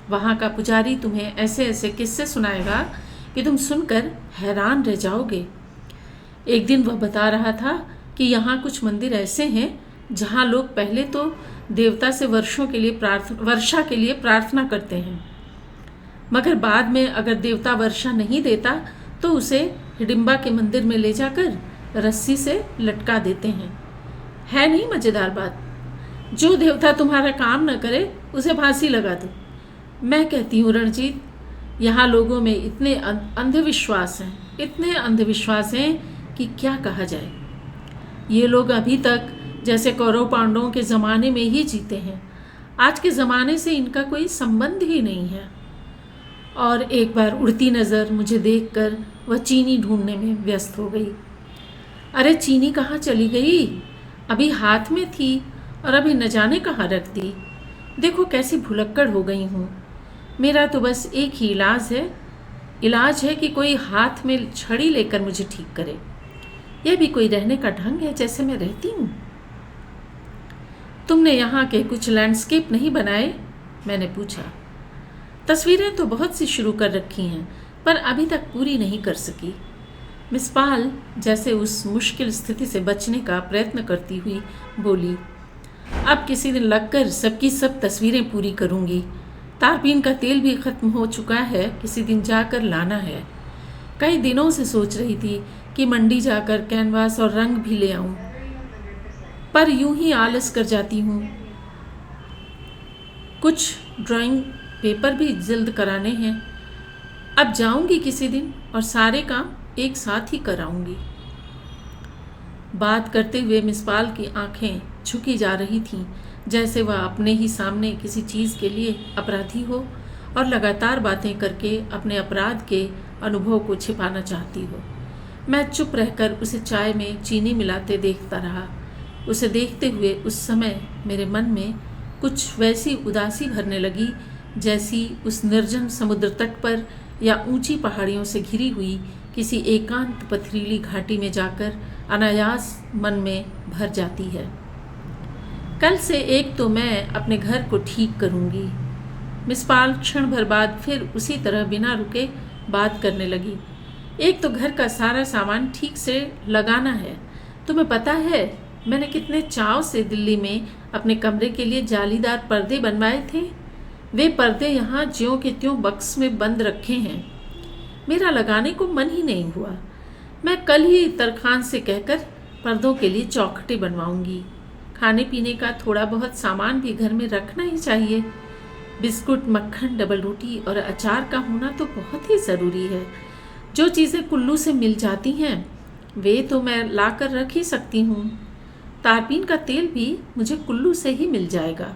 वहाँ का पुजारी तुम्हें ऐसे ऐसे किस्से सुनाएगा कि तुम सुनकर हैरान रह जाओगे। एक दिन वह बता रहा था कि यहाँ कुछ मंदिर ऐसे हैं जहाँ लोग पहले तो देवता से वर्षा के लिए प्रार्थना करते हैं, मगर बाद में अगर देवता वर्षा नहीं देता तो उसे हिडिंबा के मंदिर में ले जाकर रस्सी से लटका देते हैं। है नहीं मज़ेदार बात? जो देवता तुम्हारा काम न करे उसे फांसी लगा दो। मैं कहती हूँ रणजीत, यहाँ लोगों में इतने अंधविश्वास हैं कि क्या कहा जाए। ये लोग अभी तक जैसे कौरव पांडवों के ज़माने में ही जीते हैं। आज के ज़माने से इनका कोई संबंध ही नहीं है। और एक बार उड़ती नज़र मुझे देखकर वह चीनी ढूंढने में व्यस्त हो गई। अरे चीनी कहाँ चली गई? अभी हाथ में थी और अभी न जाने कहाँ रख दी। देखो कैसी भुलक्कड़ हो गई हूँ। मेरा तो बस एक ही इलाज है इलाज है कि कोई हाथ में छड़ी लेकर मुझे ठीक करे। यह भी कोई रहने का ढंग है जैसे मैं रहती हूँ? तुमने यहाँ के कुछ लैंडस्केप नहीं बनाए? मैंने पूछा। तस्वीरें तो बहुत सी शुरू कर रखी हैं, पर अभी तक पूरी नहीं कर सकी। मिस पाल जैसे उस मुश्किल स्थिति से बचने का प्रयत्न करती हुई बोली, अब किसी दिन लगकर सबकी सब तस्वीरें पूरी करूँगी। तारपीन का तेल भी ख़त्म हो चुका है, किसी दिन जाकर लाना है। कई दिनों से सोच रही थी कि मंडी जाकर कैनवास और रंग भी ले आऊं, पर यूं ही आलस कर जाती हूँ। कुछ ड्राइंग पेपर भी जल्द कराने हैं। अब जाऊंगी किसी दिन और सारे काम एक साथ ही कराऊंगी। बात करते हुए मिस पाल की आंखें झुकी जा रही थीं, जैसे वह अपने ही सामने किसी चीज़ के लिए अपराधी हो और लगातार बातें करके अपने अपराध के अनुभव को छिपाना चाहती हो। मैं चुप रहकर उसे चाय में चीनी मिलाते देखता रहा। उसे देखते हुए उस समय मेरे मन में कुछ वैसी उदासी भरने लगी जैसी उस निर्जन समुद्र तट पर या ऊंची पहाड़ियों से घिरी हुई किसी एकांत पथरीली घाटी में जाकर अनायास मन में भर जाती है। कल से एक तो मैं अपने घर को ठीक करूंगी। मिस पाल क्षण भर बाद फिर उसी तरह बिना रुके बात करने लगी। एक तो घर का सारा सामान ठीक से लगाना है। तुम्हें पता है मैंने कितने चाव से दिल्ली में अपने कमरे के लिए जालीदार पर्दे बनवाए थे। वे पर्दे यहाँ ज्यों के त्यों बक्स में बंद रखे हैं। मेरा लगाने को मन ही नहीं हुआ। मैं कल ही तरखान से कहकर पर्दों के लिए चौखटें बनवाऊंगी। खाने पीने का थोड़ा बहुत सामान भी घर में रखना ही चाहिए। बिस्कुट, मक्खन, डबल रोटी और अचार का होना तो बहुत ही ज़रूरी है। जो चीज़ें कुल्लू से मिल जाती हैं वे तो मैं ला कर रख ही सकती हूँ। तारपीन का तेल भी मुझे कुल्लू से ही मिल जाएगा।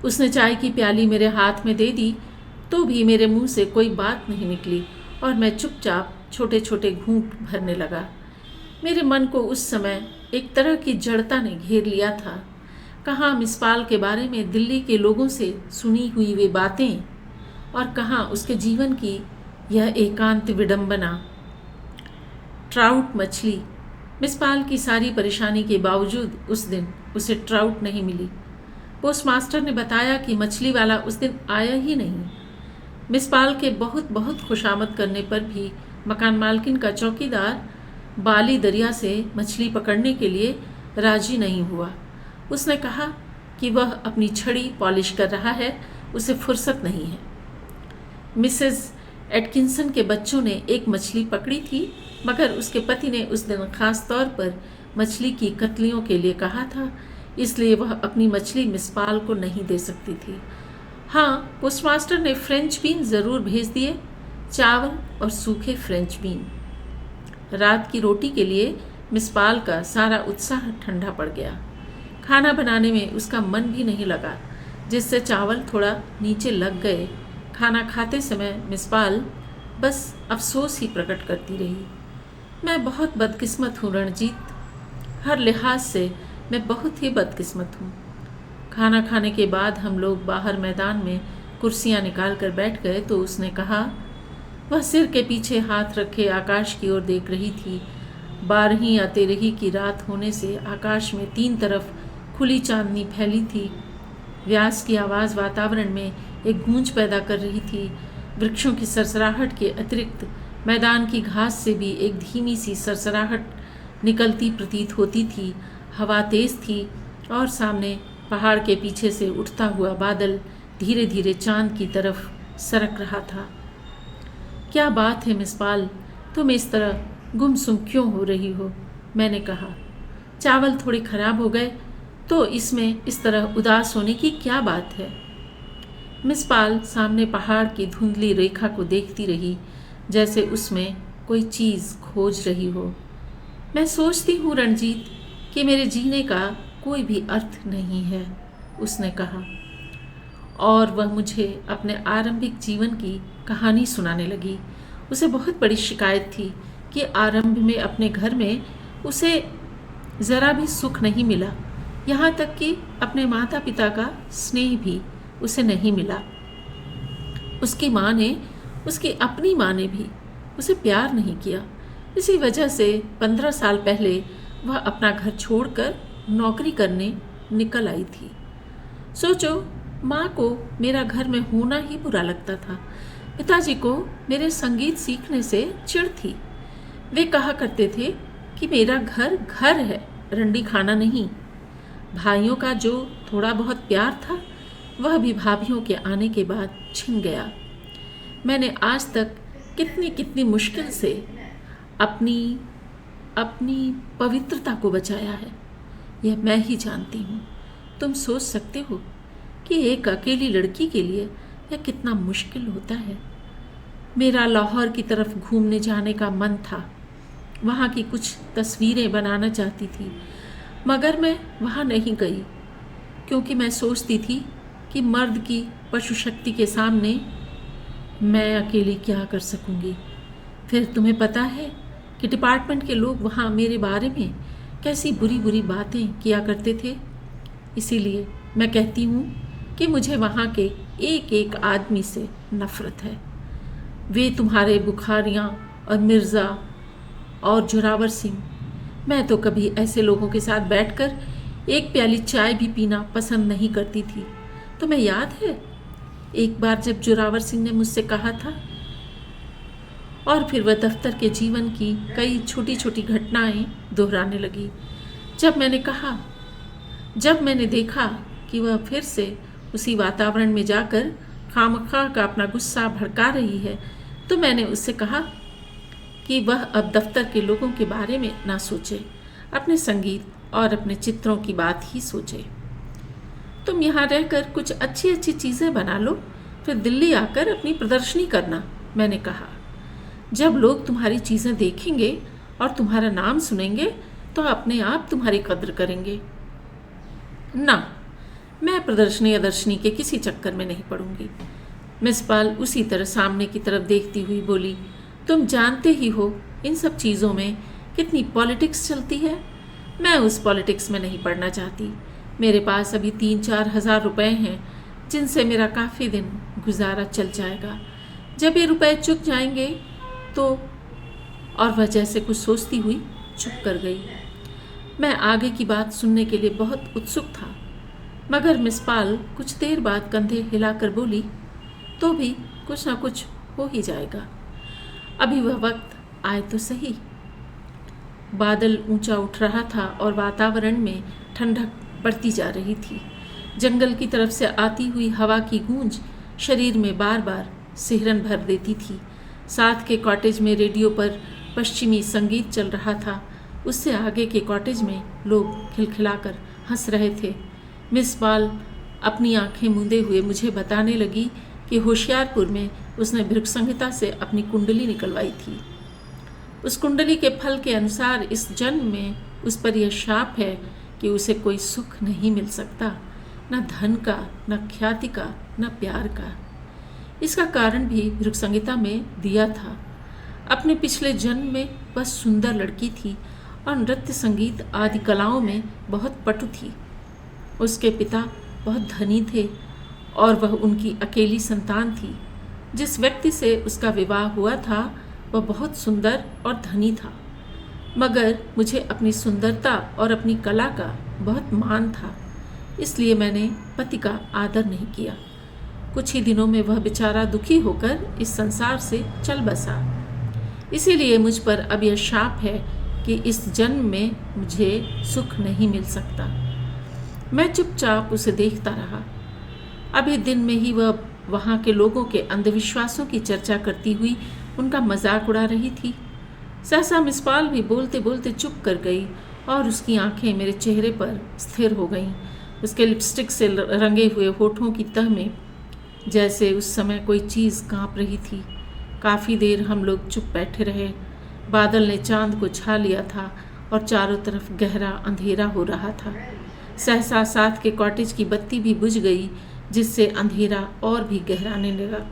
उसने चाय की प्याली मेरे हाथ में दे दी तो भी मेरे मुंह से कोई बात नहीं निकली और मैं चुपचाप छोटे छोटे घूंट भरने लगा। मेरे मन को उस समय एक तरह की जड़ता ने घेर लिया था। कहाँ मिस पाल के बारे में दिल्ली के लोगों से सुनी हुई वे बातें और कहाँ उसके जीवन की यह एकांत विडंबना। ट्राउट मछली। मिस पाल की सारी परेशानी के बावजूद उस दिन उसे ट्राउट नहीं मिली। पोस्टमास्टर ने बताया कि मछली वाला उस दिन आया ही नहीं। मिस पाल के बहुत बहुत खुशामद करने पर भी मकान मालकिन का चौकीदार बाली दरिया से मछली पकड़ने के लिए राजी नहीं हुआ। उसने कहा कि वह अपनी छड़ी पॉलिश कर रहा है, उसे फुर्सत नहीं है। मिसेस एटकिंसन के बच्चों ने एक मछली पकड़ी थी, मगर उसके पति ने उस दिन खास तौर पर मछली की कतलियों के लिए कहा था, इसलिए वह अपनी मछली मिस पाल को नहीं दे सकती थी। हाँ, पोस्टमास्टर ने फ्रेंच बीन ज़रूर भेज दिए, चावल और सूखे फ्रेंच बीन। रात की रोटी के लिए मिस पाल का सारा उत्साह ठंडा पड़ गया। खाना बनाने में उसका मन भी नहीं लगा, जिससे चावल थोड़ा नीचे लग गए। खाना खाते समय मिस पाल बस अफसोस ही प्रकट करती रही। मैं बहुत बदकिस्मत हूँ रणजीत, हर लिहाज से मैं बहुत ही बदकिस्मत हूँ। खाना खाने के बाद हम लोग बाहर मैदान में कुर्सियाँ निकाल कर बैठ गए तो उसने कहा। वह सिर के पीछे हाथ रखे आकाश की ओर देख रही थी। 12वीं या 13वीं की रात होने से आकाश में 3 तरफ खुली चांदनी फैली थी। व्यास की आवाज़ वातावरण में एक गूंज पैदा कर रही थी। वृक्षों की सरसराहट के अतिरिक्त मैदान की घास से भी एक धीमी सी सरसराहट निकलती प्रतीत होती थी। हवा तेज थी और सामने पहाड़ के पीछे से उठता हुआ बादल धीरे धीरे चांद की तरफ सरक रहा था। क्या बात है मिस पाल, तुम इस तरह गुमसुम क्यों हो रही हो? मैंने कहा। चावल थोड़े खराब हो गए तो इसमें इस तरह उदास होने की क्या बात है? मिस पाल सामने पहाड़ की धुंधली रेखा को देखती रही, जैसे उसमें कोई चीज़ खोज रही हो। मैं सोचती हूँ रणजीत कि मेरे जीने का कोई भी अर्थ नहीं है, उसने कहा। और वह मुझे अपने आरंभिक जीवन की कहानी सुनाने लगी। उसे बहुत बड़ी शिकायत थी कि आरंभ में अपने घर में उसे ज़रा भी सुख नहीं मिला, यहाँ तक कि अपने माता पिता का स्नेह भी उसे नहीं मिला। उसकी माँ ने उसकी अपनी माँ ने भी उसे प्यार नहीं किया। इसी वजह से 15 साल पहले वह अपना घर छोड़कर नौकरी करने निकल आई थी। सोचो, माँ को मेरा घर में होना ही बुरा लगता था। पिताजी को मेरे संगीत सीखने से चिढ़ थी। वे कहा करते थे कि मेरा घर घर है, रंडी खाना नहीं। भाइयों का जो थोड़ा बहुत प्यार था वह भी भाभीयों के आने के बाद छिन गया। मैंने आज तक कितनी कितनी मुश्किल से अपनी पवित्रता को बचाया है, यह मैं ही जानती हूँ। तुम सोच सकते हो कि एक अकेली लड़की के लिए यह कितना मुश्किल होता है। मेरा लाहौर की तरफ घूमने जाने का मन था। वहाँ की कुछ तस्वीरें बनाना चाहती थी, मगर मैं वहाँ नहीं गई क्योंकि मैं सोचती थी कि मर्द की पशु शक्ति के सामने मैं अकेली क्या कर सकूँगी। फिर तुम्हें पता है कि डिपार्टमेंट के लोग वहाँ मेरे बारे में कैसी बुरी बुरी बातें किया करते थे। इसीलिए मैं कहती हूँ कि मुझे वहाँ के एक एक आदमी से नफ़रत है। वे तुम्हारे बुखारियाँ और मिर्ज़ा और जोरावर सिंह। मैं तो कभी ऐसे लोगों के साथ बैठकर एक प्याली चाय भी पीना पसंद नहीं करती थी। तुम्हें याद है एक बार जब जोरावर सिंह ने मुझसे कहा था, और फिर वह दफ्तर के जीवन की कई छोटी छोटी घटनाएं दोहराने लगी। जब मैंने देखा कि वह फिर से उसी वातावरण में जाकर खामखा का अपना गुस्सा भड़का रही है, तो मैंने उससे कहा कि वह अब दफ्तर के लोगों के बारे में ना सोचे, अपने संगीत और अपने चित्रों की बात ही सोचे। तुम यहाँ रहकर कुछ अच्छी अच्छी चीज़ें बना लो, फिर दिल्ली आकर अपनी प्रदर्शनी करना, मैंने कहा। जब लोग तुम्हारी चीज़ें देखेंगे और तुम्हारा नाम सुनेंगे तो अपने आप तुम्हारी कद्र करेंगे। ना, मैं प्रदर्शनी के किसी चक्कर में नहीं पड़ूंगी। मिस पाल उसी तरह सामने की तरफ देखती हुई बोली, तुम जानते ही हो इन सब चीज़ों में कितनी पॉलिटिक्स चलती है। मैं उस पॉलिटिक्स में नहीं पड़ना चाहती। मेरे पास अभी 3-4 हज़ार रुपये हैं जिनसे मेरा काफ़ी दिन गुजारा चल जाएगा। जब ये रुपए चुक जाएंगे तो। और वह जैसे कुछ सोचती हुई चुप कर गई। मैं आगे की बात सुनने के लिए बहुत उत्सुक था, मगर मिस पाल कुछ देर बाद कंधे हिलाकर बोली, तो भी कुछ ना कुछ हो ही जाएगा। अभी वह वक्त आए तो सही। बादल ऊंचा उठ रहा था और वातावरण में ठंडक बढ़ती जा रही थी। जंगल की तरफ से आती हुई हवा की गूंज शरीर में बार बार सिहरन भर देती थी। साथ के कॉटेज में रेडियो पर पश्चिमी संगीत चल रहा था। उससे आगे के कॉटेज में लोग खिलखिलाकर हंस रहे थे। मिस पाल अपनी आंखें मूंदे हुए मुझे बताने लगी कि होशियारपुर में उसने भृगुसंहिता से अपनी कुंडली निकलवाई थी। उस कुंडली के फल के अनुसार इस जन्म में उस पर यह शाप है कि उसे कोई सुख नहीं मिल सकता, न धन का, न ख्याति का, न प्यार का। इसका कारण भी भृगुसंहिता में दिया था। अपने पिछले जन्म में वह सुंदर लड़की थी और नृत्य संगीत आदि कलाओं में बहुत पटु थी। उसके पिता बहुत धनी थे और वह उनकी अकेली संतान थी। जिस व्यक्ति से उसका विवाह हुआ था वह बहुत सुंदर और धनी था, मगर मुझे अपनी सुंदरता और अपनी कला का बहुत मान था, इसलिए मैंने पति का आदर नहीं किया। कुछ ही दिनों में वह बेचारा दुखी होकर इस संसार से चल बसा। इसीलिए मुझ पर अब यह शाप है कि इस जन्म में मुझे सुख नहीं मिल सकता। मैं चुपचाप उसे देखता रहा। अभी दिन में ही वह वहाँ के लोगों के अंधविश्वासों की चर्चा करती हुई उनका मजाक उड़ा रही थी। सहसा मिस पाल भी बोलते बोलते चुप कर गई और उसकी आंखें मेरे चेहरे पर स्थिर हो गईं। उसके लिपस्टिक से रंगे हुए होठों की तह में जैसे उस समय कोई चीज़ कांप रही थी। काफ़ी देर हम लोग चुप बैठे रहे। बादल ने चांद को छा लिया था और चारों तरफ गहरा अंधेरा हो रहा था। सहसा साथ के कॉटेज की बत्ती भी बुझ गई, जिससे अंधेरा और भी गहराने लगा।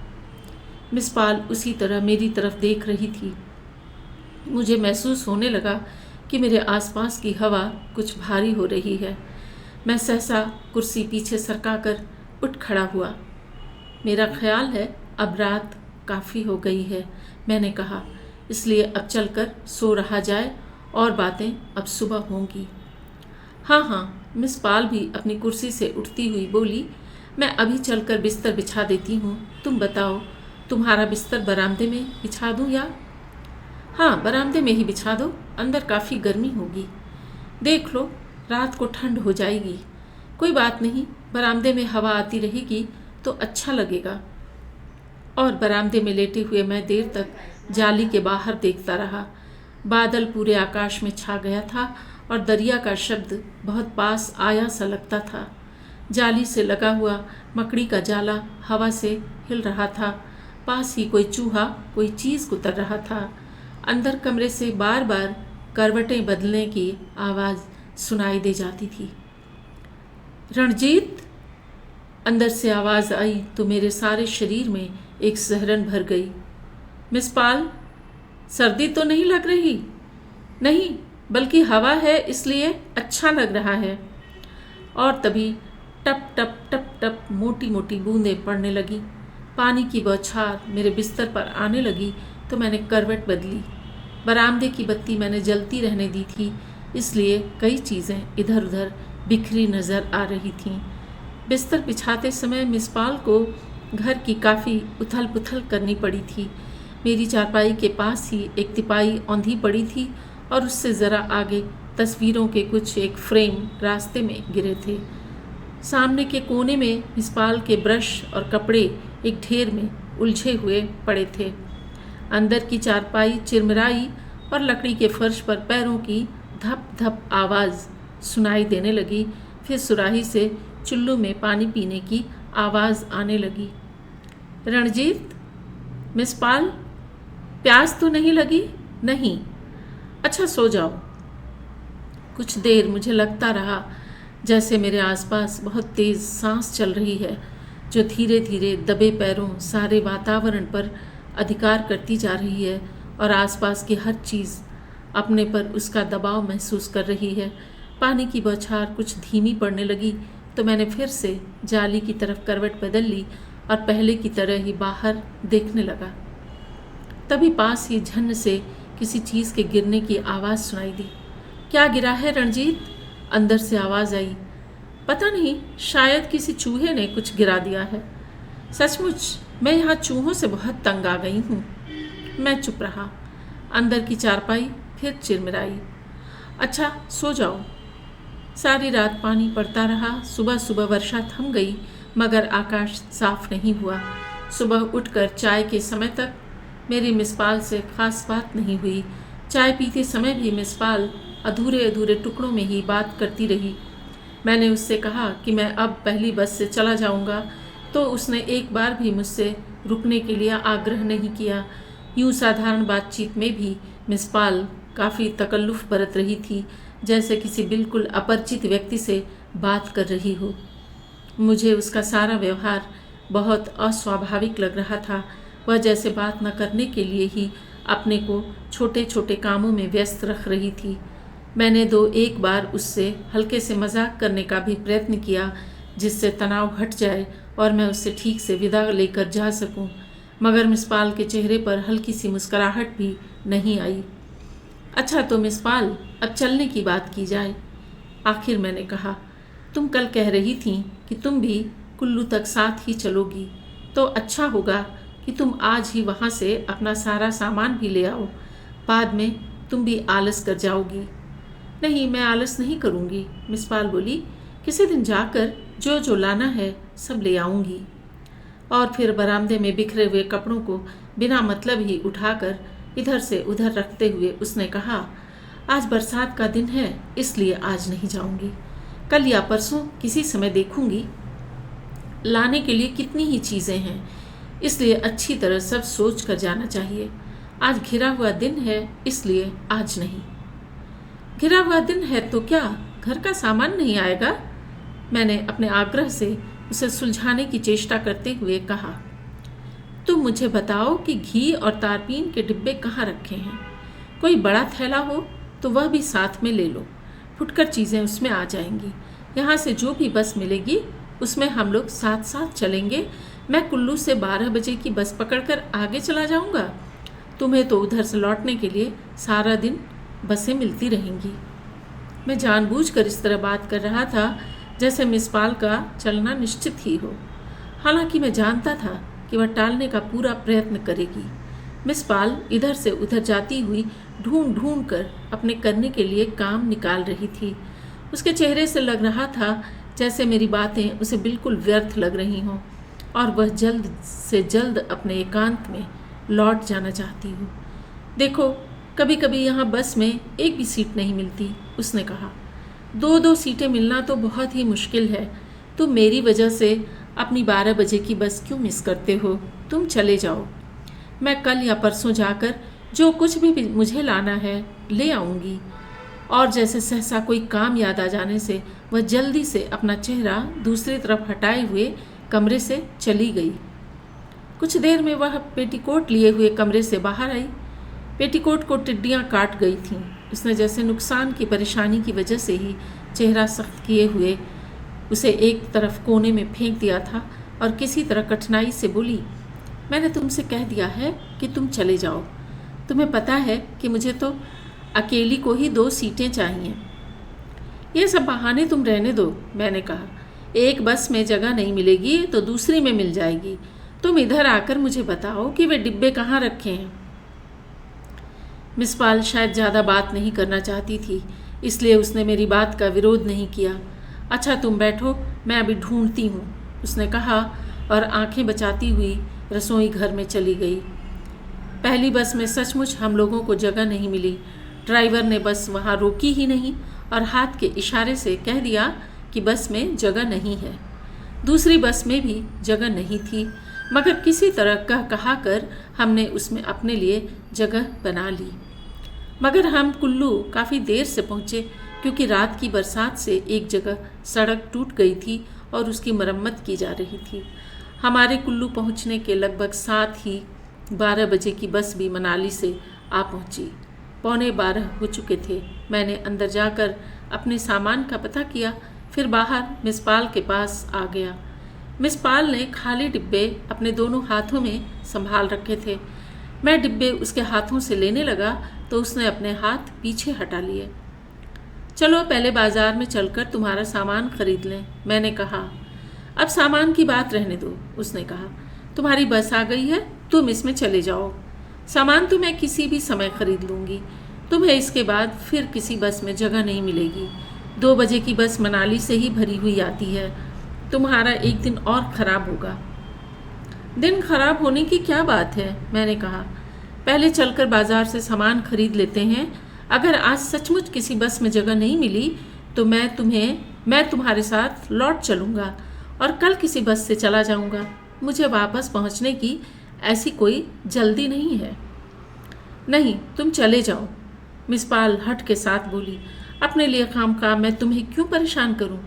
मिस पाल उसी तरह मेरी तरफ देख रही थी। मुझे महसूस होने लगा कि मेरे आसपास की हवा कुछ भारी हो रही है। मैं सहसा कुर्सी पीछे सरकाकर उठ खड़ा हुआ। मेरा ख्याल है अब रात काफ़ी हो गई है, मैंने कहा, इसलिए अब चलकर सो रहा जाए और बातें अब सुबह होंगी। हाँ हाँ, मिस पाल भी अपनी कुर्सी से उठती हुई बोली, मैं अभी चलकर बिस्तर बिछा देती हूँ। तुम बताओ, तुम्हारा बिस्तर बरामदे में बिछा दूँ या? हाँ, बरामदे में ही बिछा दो, अंदर काफ़ी गर्मी होगी। देख लो, रात को ठंड हो जाएगी। कोई बात नहीं, बरामदे में हवा आती रहेगी तो अच्छा लगेगा। और बरामदे में लेटे हुए मैं देर तक जाली के बाहर देखता रहा। बादल पूरे आकाश में छा गया था और दरिया का शब्द बहुत पास आया सा लगता था। जाली से लगा हुआ मकड़ी का जाला हवा से हिल रहा था। पास ही कोई चूहा कोई चीज़ कुतर रहा था। अंदर कमरे से बार बार करवटें बदलने की आवाज़ सुनाई दे जाती थी। रणजीत, अंदर से आवाज़ आई तो मेरे सारे शरीर में एक सिहरन भर गई। मिस पाल, सर्दी तो नहीं लग रही? नहीं, बल्कि हवा है इसलिए अच्छा लग रहा है। और तभी टप टप टप टप मोटी मोटी बूंदें पड़ने लगी। पानी की बौछार मेरे बिस्तर पर आने लगी तो मैंने करवट बदली। बरामदे की बत्ती मैंने जलती रहने दी थी, इसलिए कई चीज़ें इधर उधर बिखरी नज़र आ रही थीं। बिस्तर बिछाते समय मिस पाल को घर की काफ़ी उथल पुथल करनी पड़ी थी। मेरी चारपाई के पास ही एक तिपाई औंधी पड़ी थी और उससे ज़रा आगे तस्वीरों के कुछ एक फ्रेम रास्ते में गिरे थे। सामने के कोने में मिस पाल के ब्रश और कपड़े एक ढेर में उलझे हुए पड़े थे। अंदर की चारपाई चिरमिराई और लकड़ी के फर्श पर पैरों की धप धप आवाज़ सुनाई देने लगी। फिर सुराही से चुल्लू में पानी पीने की आवाज़ आने लगी। रणजीत, मिस पाल, प्यास तो नहीं लगी? नहीं। अच्छा, सो जाओ। कुछ देर मुझे लगता रहा जैसे मेरे आसपास बहुत तेज़ सांस चल रही है, जो धीरे धीरे दबे पैरों सारे वातावरण पर अधिकार करती जा रही है और आसपास की हर चीज़ अपने पर उसका दबाव महसूस कर रही है। पानी की बौछार कुछ धीमी पड़ने लगी तो मैंने फिर से जाली की तरफ करवट बदल ली और पहले की तरह ही बाहर देखने लगा। तभी पास ही झन्न से किसी चीज़ के गिरने की आवाज़ सुनाई दी। क्या गिरा है रणजीत? अंदर से आवाज़ आई। पता नहीं, शायद किसी चूहे ने कुछ गिरा दिया है। सचमुच मैं यहाँ चूहों से बहुत तंग आ गई हूँ। मैं चुप रहा। अंदर की चारपाई फिर चिरमिराई। अच्छा, सो जाओ। सारी रात पानी पड़ता रहा। सुबह सुबह वर्षा थम गई, मगर आकाश साफ नहीं हुआ। सुबह उठकर चाय के समय तक मेरी मिस पाल से खास बात नहीं हुई। चाय पीते समय भी मिस पाल अधूरे अधूरे टुकड़ों में ही बात करती रही। मैंने उससे कहा कि मैं अब पहली बस से चला जाऊंगा, तो उसने एक बार भी मुझसे रुकने के लिए आग्रह नहीं किया। यूँ साधारण बातचीत में भी मिस पाल काफ़ी तकल्लुफ़ बरत रही थी, जैसे किसी बिल्कुल अपरिचित व्यक्ति से बात कर रही हो। मुझे उसका सारा व्यवहार बहुत अस्वाभाविक लग रहा था। वह जैसे बात न करने के लिए ही अपने को छोटे छोटे कामों में व्यस्त रख रही थी। मैंने एक बार उससे हल्के से मजाक करने का भी प्रयत्न किया, जिससे तनाव हट जाए और मैं उससे ठीक से विदा लेकर जा सकूं, मगर मिस पाल के चेहरे पर हल्की सी मुस्कुराहट भी नहीं आई। अच्छा, तो मिस पाल, अब चलने की बात की जाए। आखिर मैंने कहा, तुम कल कह रही थी कि तुम भी कुल्लू तक साथ ही चलोगी, तो अच्छा होगा कि तुम आज ही वहाँ से अपना सारा सामान भी ले आओ। बाद में तुम भी आलस कर जाओगी। नहीं, मैं आलस नहीं करूँगी, मिस पाल बोली। किसी दिन जाकर जो जो लाना है सब ले आऊँगी। और फिर बरामदे में बिखरे हुए कपड़ों को बिना मतलब ही उठाकर इधर से उधर रखते हुए उसने कहा, आज बरसात का दिन है, इसलिए आज नहीं जाऊँगी। कल या परसों किसी समय देखूँगी। लाने के लिए कितनी ही चीज़ें हैं, इसलिए अच्छी तरह सब सोच कर जाना चाहिए। आज घिरा हुआ दिन है, इसलिए आज नहीं। घिरा हुआ दिन है तो क्या घर का सामान नहीं आएगा? मैंने अपने आग्रह से उसे सुलझाने की चेष्टा करते हुए कहा। तुम मुझे बताओ कि घी और तारपीन के डिब्बे कहाँ रखे हैं। कोई बड़ा थैला हो तो वह भी साथ में ले लो, फुटकर चीज़ें उसमें आ जाएंगी। यहाँ से जो भी बस मिलेगी उसमें हम लोग साथ साथ चलेंगे। मैं कुल्लू से 12 बजे की बस पकड़कर आगे चला जाऊंगा। तुम्हें तो उधर से लौटने के लिए सारा दिन बसें मिलती रहेंगी। मैं जानबूझकर इस तरह बात कर रहा था जैसे मिस पाल का चलना निश्चित ही हो। हालांकि मैं जानता था कि वह टालने का पूरा प्रयत्न करेगी। मिस पाल इधर से उधर जाती हुई ढूंढ ढूंढ कर अपने करने के लिए काम निकाल रही थी। उसके चेहरे से लग रहा था जैसे मेरी बातें उसे बिल्कुल व्यर्थ लग रही हों और वह जल्द से जल्द अपने एकांत में लौट जाना चाहती हो। देखो, कभी कभी यहाँ बस में एक भी सीट नहीं मिलती, उसने कहा। 2-2 सीटें मिलना तो बहुत ही मुश्किल है। तुम मेरी वजह से अपनी 12 बजे की बस क्यों मिस करते हो? तुम चले जाओ। मैं कल या परसों जाकर जो कुछ भी मुझे लाना है ले आऊँगी। और जैसे सहसा कोई काम याद आ जाने से वह जल्दी से अपना चेहरा दूसरी तरफ हटाए हुए कमरे से चली गई। कुछ देर में वह पेटीकोट लिए हुए कमरे से बाहर आई। पेटीकोट को टिड्डियाँ काट गई थीं। उसने जैसे नुकसान की परेशानी की वजह से ही चेहरा सख्त किए हुए उसे एक तरफ कोने में फेंक दिया था और किसी तरह कठिनाई से बोली, मैंने तुमसे कह दिया है कि तुम चले जाओ। तुम्हें पता है कि मुझे तो अकेली को ही 2 सीटें चाहिए। ये सब बहाने तुम रहने दो, मैंने कहा। एक बस में जगह नहीं मिलेगी तो दूसरी में मिल जाएगी। तुम इधर आकर मुझे बताओ कि वे डिब्बे कहाँ रखे हैं। मिस पाल शायद ज़्यादा बात नहीं करना चाहती थी, इसलिए उसने मेरी बात का विरोध नहीं किया। अच्छा, तुम बैठो, मैं अभी ढूंढती हूँ, उसने कहा और आंखें बचाती हुई रसोई घर में चली गई। पहली बस में सचमुच हम लोगों को जगह नहीं मिली। ड्राइवर ने बस वहाँ रोकी ही नहीं और हाथ के इशारे से कह दिया कि बस में जगह नहीं है। दूसरी बस में भी जगह नहीं थी, मगर किसी तरह कहा कर हमने उसमें अपने लिए जगह बना ली। मगर हम कुल्लू काफ़ी देर से पहुँचे, क्योंकि रात की बरसात से एक जगह सड़क टूट गई थी और उसकी मरम्मत की जा रही थी। हमारे कुल्लू पहुँचने के लगभग साथ ही 12 बजे की बस भी मनाली से आ पहुँची। 11:15 हो चुके थे। मैंने अंदर जाकर अपने सामान का पता किया, फिर बाहर मिस पाल के पास आ गया। मिस पाल ने खाली डिब्बे अपने दोनों हाथों में संभाल रखे थे। मैं डिब्बे उसके हाथों से लेने लगा तो उसने अपने हाथ पीछे हटा लिए। चलो पहले बाजार में चलकर तुम्हारा सामान खरीद लें, मैंने कहा। अब सामान की बात रहने दो, उसने कहा। तुम्हारी बस आ गई है, तुम इसमें चले जाओ। सामान तो मैं किसी भी समय खरीद लूँगी। तुम्हें इसके बाद फिर किसी बस में जगह नहीं मिलेगी। 2 बजे की बस मनाली से ही भरी हुई आती है। तुम्हारा एक दिन और ख़राब होगा। दिन खराब होने की क्या बात है, मैंने कहा। पहले चलकर बाजार से सामान खरीद लेते हैं। अगर आज सचमुच किसी बस में जगह नहीं मिली तो मैं तुम्हारे साथ लौट चलूँगा और कल किसी बस से चला जाऊँगा। मुझे वापस पहुँचने की ऐसी कोई जल्दी नहीं है। नहीं, तुम चले जाओ, मिस पाल हट के साथ बोली। अपने लिए खामखा मैं तुम्हें क्यों परेशान करूं?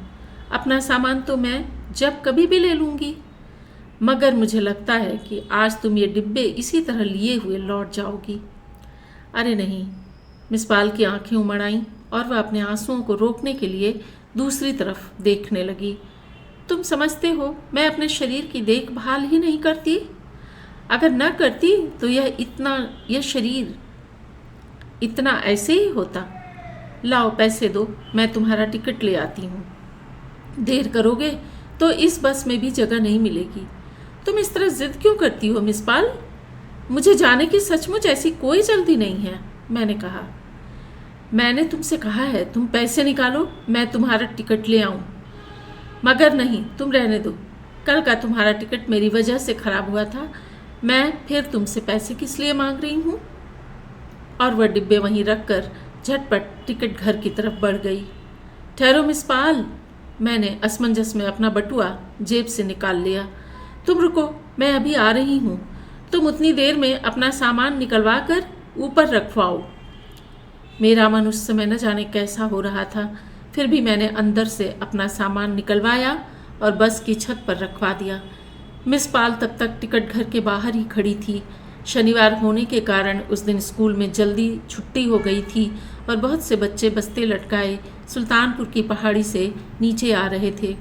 अपना सामान तो मैं जब कभी भी ले लूँगी। मगर मुझे लगता है कि आज तुम ये डिब्बे इसी तरह लिए हुए लौट जाओगी। अरे नहीं, मिस पाल की आंखें उमड़ आईं और वह अपने आंसुओं को रोकने के लिए दूसरी तरफ देखने लगी। तुम समझते हो मैं अपने शरीर की देखभाल ही नहीं करती? अगर न करती तो यह शरीर इतना ऐसे ही होता। लाओ पैसे दो, मैं तुम्हारा टिकट ले आती हूँ। देर करोगे तो इस बस में भी जगह नहीं मिलेगी। तुम इस तरह जिद क्यों करती हो मिस पाल? मुझे जाने की सचमुच ऐसी कोई जल्दी नहीं है, मैंने कहा। मैंने तुमसे कहा है तुम पैसे निकालो, मैं तुम्हारा टिकट ले आऊँ। मगर नहीं, तुम रहने दो। कल का तुम्हारा टिकट मेरी वजह से ख़राब हुआ था। मैं फिर तुमसे पैसे किस लिए मांग रही हूँ? और वह डिब्बे वहीं रखकर झटपट टिकट घर की तरफ बढ़ गई। ठहरो मिस पाल, मैंने असमंजस में अपना बटुआ जेब से निकाल लिया। तुम रुको, मैं अभी आ रही हूँ। तुम उतनी देर में अपना सामान निकलवा कर ऊपर रखवाओ। मेरा मन उस समय न जाने कैसा हो रहा था, फिर भी मैंने अंदर से अपना सामान निकलवाया और बस की छत पर रखवा दिया। मिस पाल तब तक टिकट घर के बाहर ही खड़ी थी। शनिवार होने के कारण उस दिन स्कूल में जल्दी छुट्टी हो गई थी और बहुत से बच्चे बस्ते लटकाए सुल्तानपुर की पहाड़ी से नीचे आ रहे थे।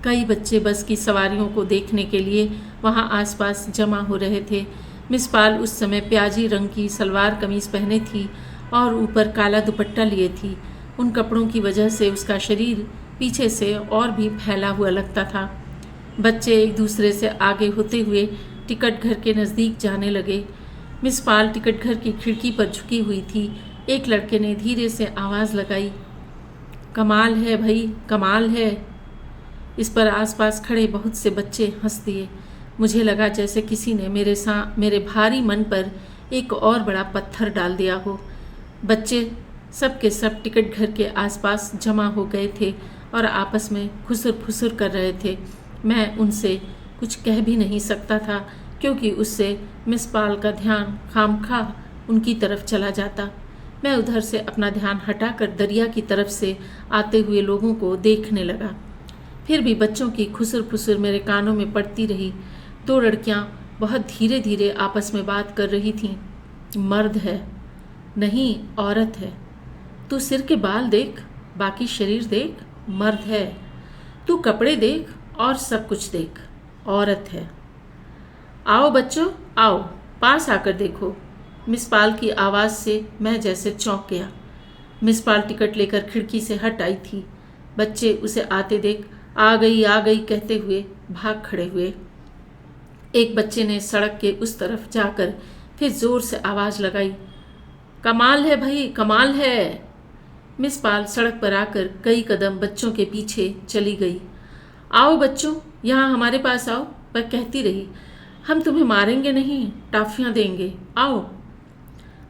कई बच्चे बस की सवारियों को देखने के लिए वहां आसपास जमा हो रहे थे। मिस पाल उस समय प्याजी रंग की सलवार कमीज पहने थी और ऊपर काला दुपट्टा लिए थी। उन कपड़ों की वजह से उसका शरीर पीछे से और भी फैला हुआ लगता था। बच्चे एक दूसरे से आगे होते हुए टिकट घर के नज़दीक जाने लगे। मिस पाल टिकट घर की खिड़की पर झुकी हुई थी। एक लड़के ने धीरे से आवाज़ लगाई, कमाल है भाई, कमाल है। इस पर आसपास खड़े बहुत से बच्चे हंस दिए। मुझे लगा जैसे किसी ने मेरे भारी मन पर एक और बड़ा पत्थर डाल दिया हो। बच्चे सब के सब टिकट घर के आसपास जमा हो गए थे और आपस में खुसर फुसर कर रहे थे। मैं उनसे कुछ कह भी नहीं सकता था क्योंकि उससे मिस पाल का ध्यान खामखा उनकी तरफ चला जाता। मैं उधर से अपना ध्यान हटाकर दरिया की तरफ से आते हुए लोगों को देखने लगा। फिर भी बच्चों की खुसर फुसर मेरे कानों में पड़ती रही। 2 लड़कियां बहुत धीरे धीरे आपस में बात कर रही थीं। मर्द है, नहीं औरत है। तू सिर के बाल देख, बाकी शरीर देख, मर्द है। तू कपड़े देख और सब कुछ देख, औरत है। आओ बच्चों, आओ, पास आकर देखो। मिस पाल की आवाज़ से मैं जैसे चौंक गया। मिस पाल टिकट लेकर खिड़की से हट आई थी। बच्चे उसे आते देख आ गई कहते हुए भाग खड़े हुए। एक बच्चे ने सड़क के उस तरफ जाकर फिर जोर से आवाज़ लगाई, कमाल है भाई, कमाल है। मिस पाल सड़क पर आकर कई कदम बच्चों के पीछे चली गई। आओ बच्चों, यहाँ हमारे पास आओ, वह कहती रही। हम तुम्हें मारेंगे नहीं, टॉफियाँ देंगे, आओ।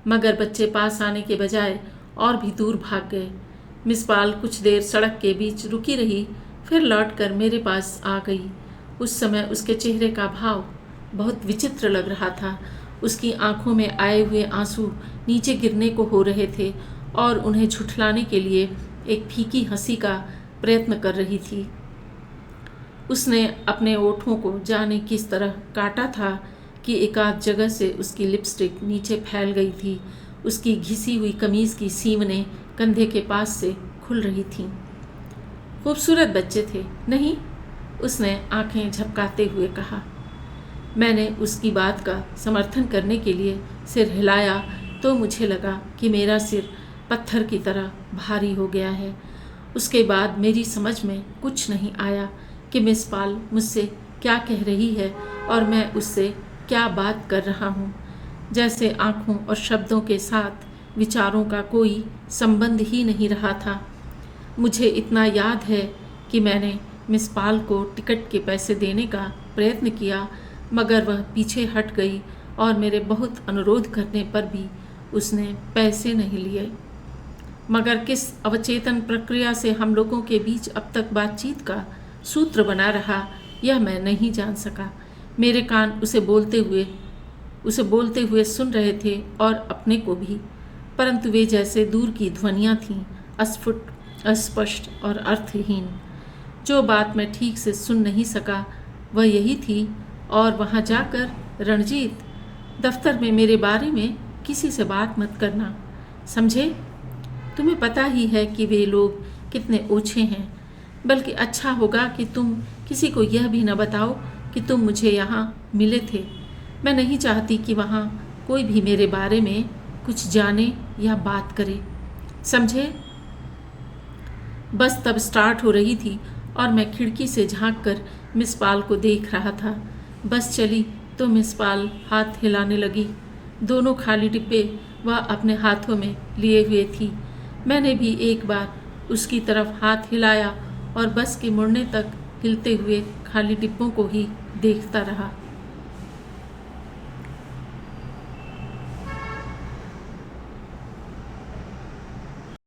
मगर बच्चे पास आने के बजाय और भी दूर भाग गए। मिस पाल कुछ देर सड़क के बीच रुकी रही, फिर लौटकर मेरे पास आ गई। उस समय उसके चेहरे का भाव बहुत विचित्र लग रहा था। उसकी आंखों में आए हुए आंसू नीचे गिरने को हो रहे थे और उन्हें झुठलाने के लिए एक फीकी हंसी का प्रयत्न कर रही थी। उसने अपने ओठों को जाने किस तरह काटा था कि एकाध जगह से उसकी लिपस्टिक नीचे फैल गई थी। उसकी घिसी हुई कमीज़ की सीवनें कंधे के पास से खुल रही थीं। खूबसूरत बच्चे थे, नहीं? उसने आंखें झपकाते हुए कहा। मैंने उसकी बात का समर्थन करने के लिए सिर हिलाया तो मुझे लगा कि मेरा सिर पत्थर की तरह भारी हो गया है। उसके बाद मेरी समझ में कुछ नहीं आया कि मिस पाल मुझसे क्या कह रही है और मैं उससे क्या बात कर रहा हूँ। जैसे आँखों और शब्दों के साथ विचारों का कोई संबंध ही नहीं रहा था। मुझे इतना याद है कि मैंने मिस पाल को टिकट के पैसे देने का प्रयत्न किया, मगर वह पीछे हट गई और मेरे बहुत अनुरोध करने पर भी उसने पैसे नहीं लिए। मगर किस अवचेतन प्रक्रिया से हम लोगों के बीच अब तक बातचीत का सूत्र बना रहा, यह मैं नहीं जान सका। मेरे कान उसे बोलते हुए सुन रहे थे और अपने को भी, परंतु वे जैसे दूर की ध्वनियाँ थीं, अस्फुट, अस्पष्ट और अर्थहीन। जो बात मैं ठीक से सुन नहीं सका वह यही थी, और वहाँ जाकर रणजीत, दफ्तर में मेरे बारे में किसी से बात मत करना, समझे? तुम्हें पता ही है कि वे लोग कितने ओछे हैं। बल्कि अच्छा होगा कि तुम किसी को यह भी न बताओ कि तुम मुझे यहाँ मिले थे। मैं नहीं चाहती कि वहाँ कोई भी मेरे बारे में कुछ जाने या बात करे, समझे? बस तब स्टार्ट हो रही थी और मैं खिड़की से झांककर मिस पाल को देख रहा था। बस चली तो मिस पाल हाथ हिलाने लगी। दोनों खाली डिब्बे वह अपने हाथों में लिए हुए थी। मैंने भी एक बार उसकी तरफ हाथ हिलाया और बस के मुड़ने तक हिलते हुए खाली डिब्बों को ही देखता रहा।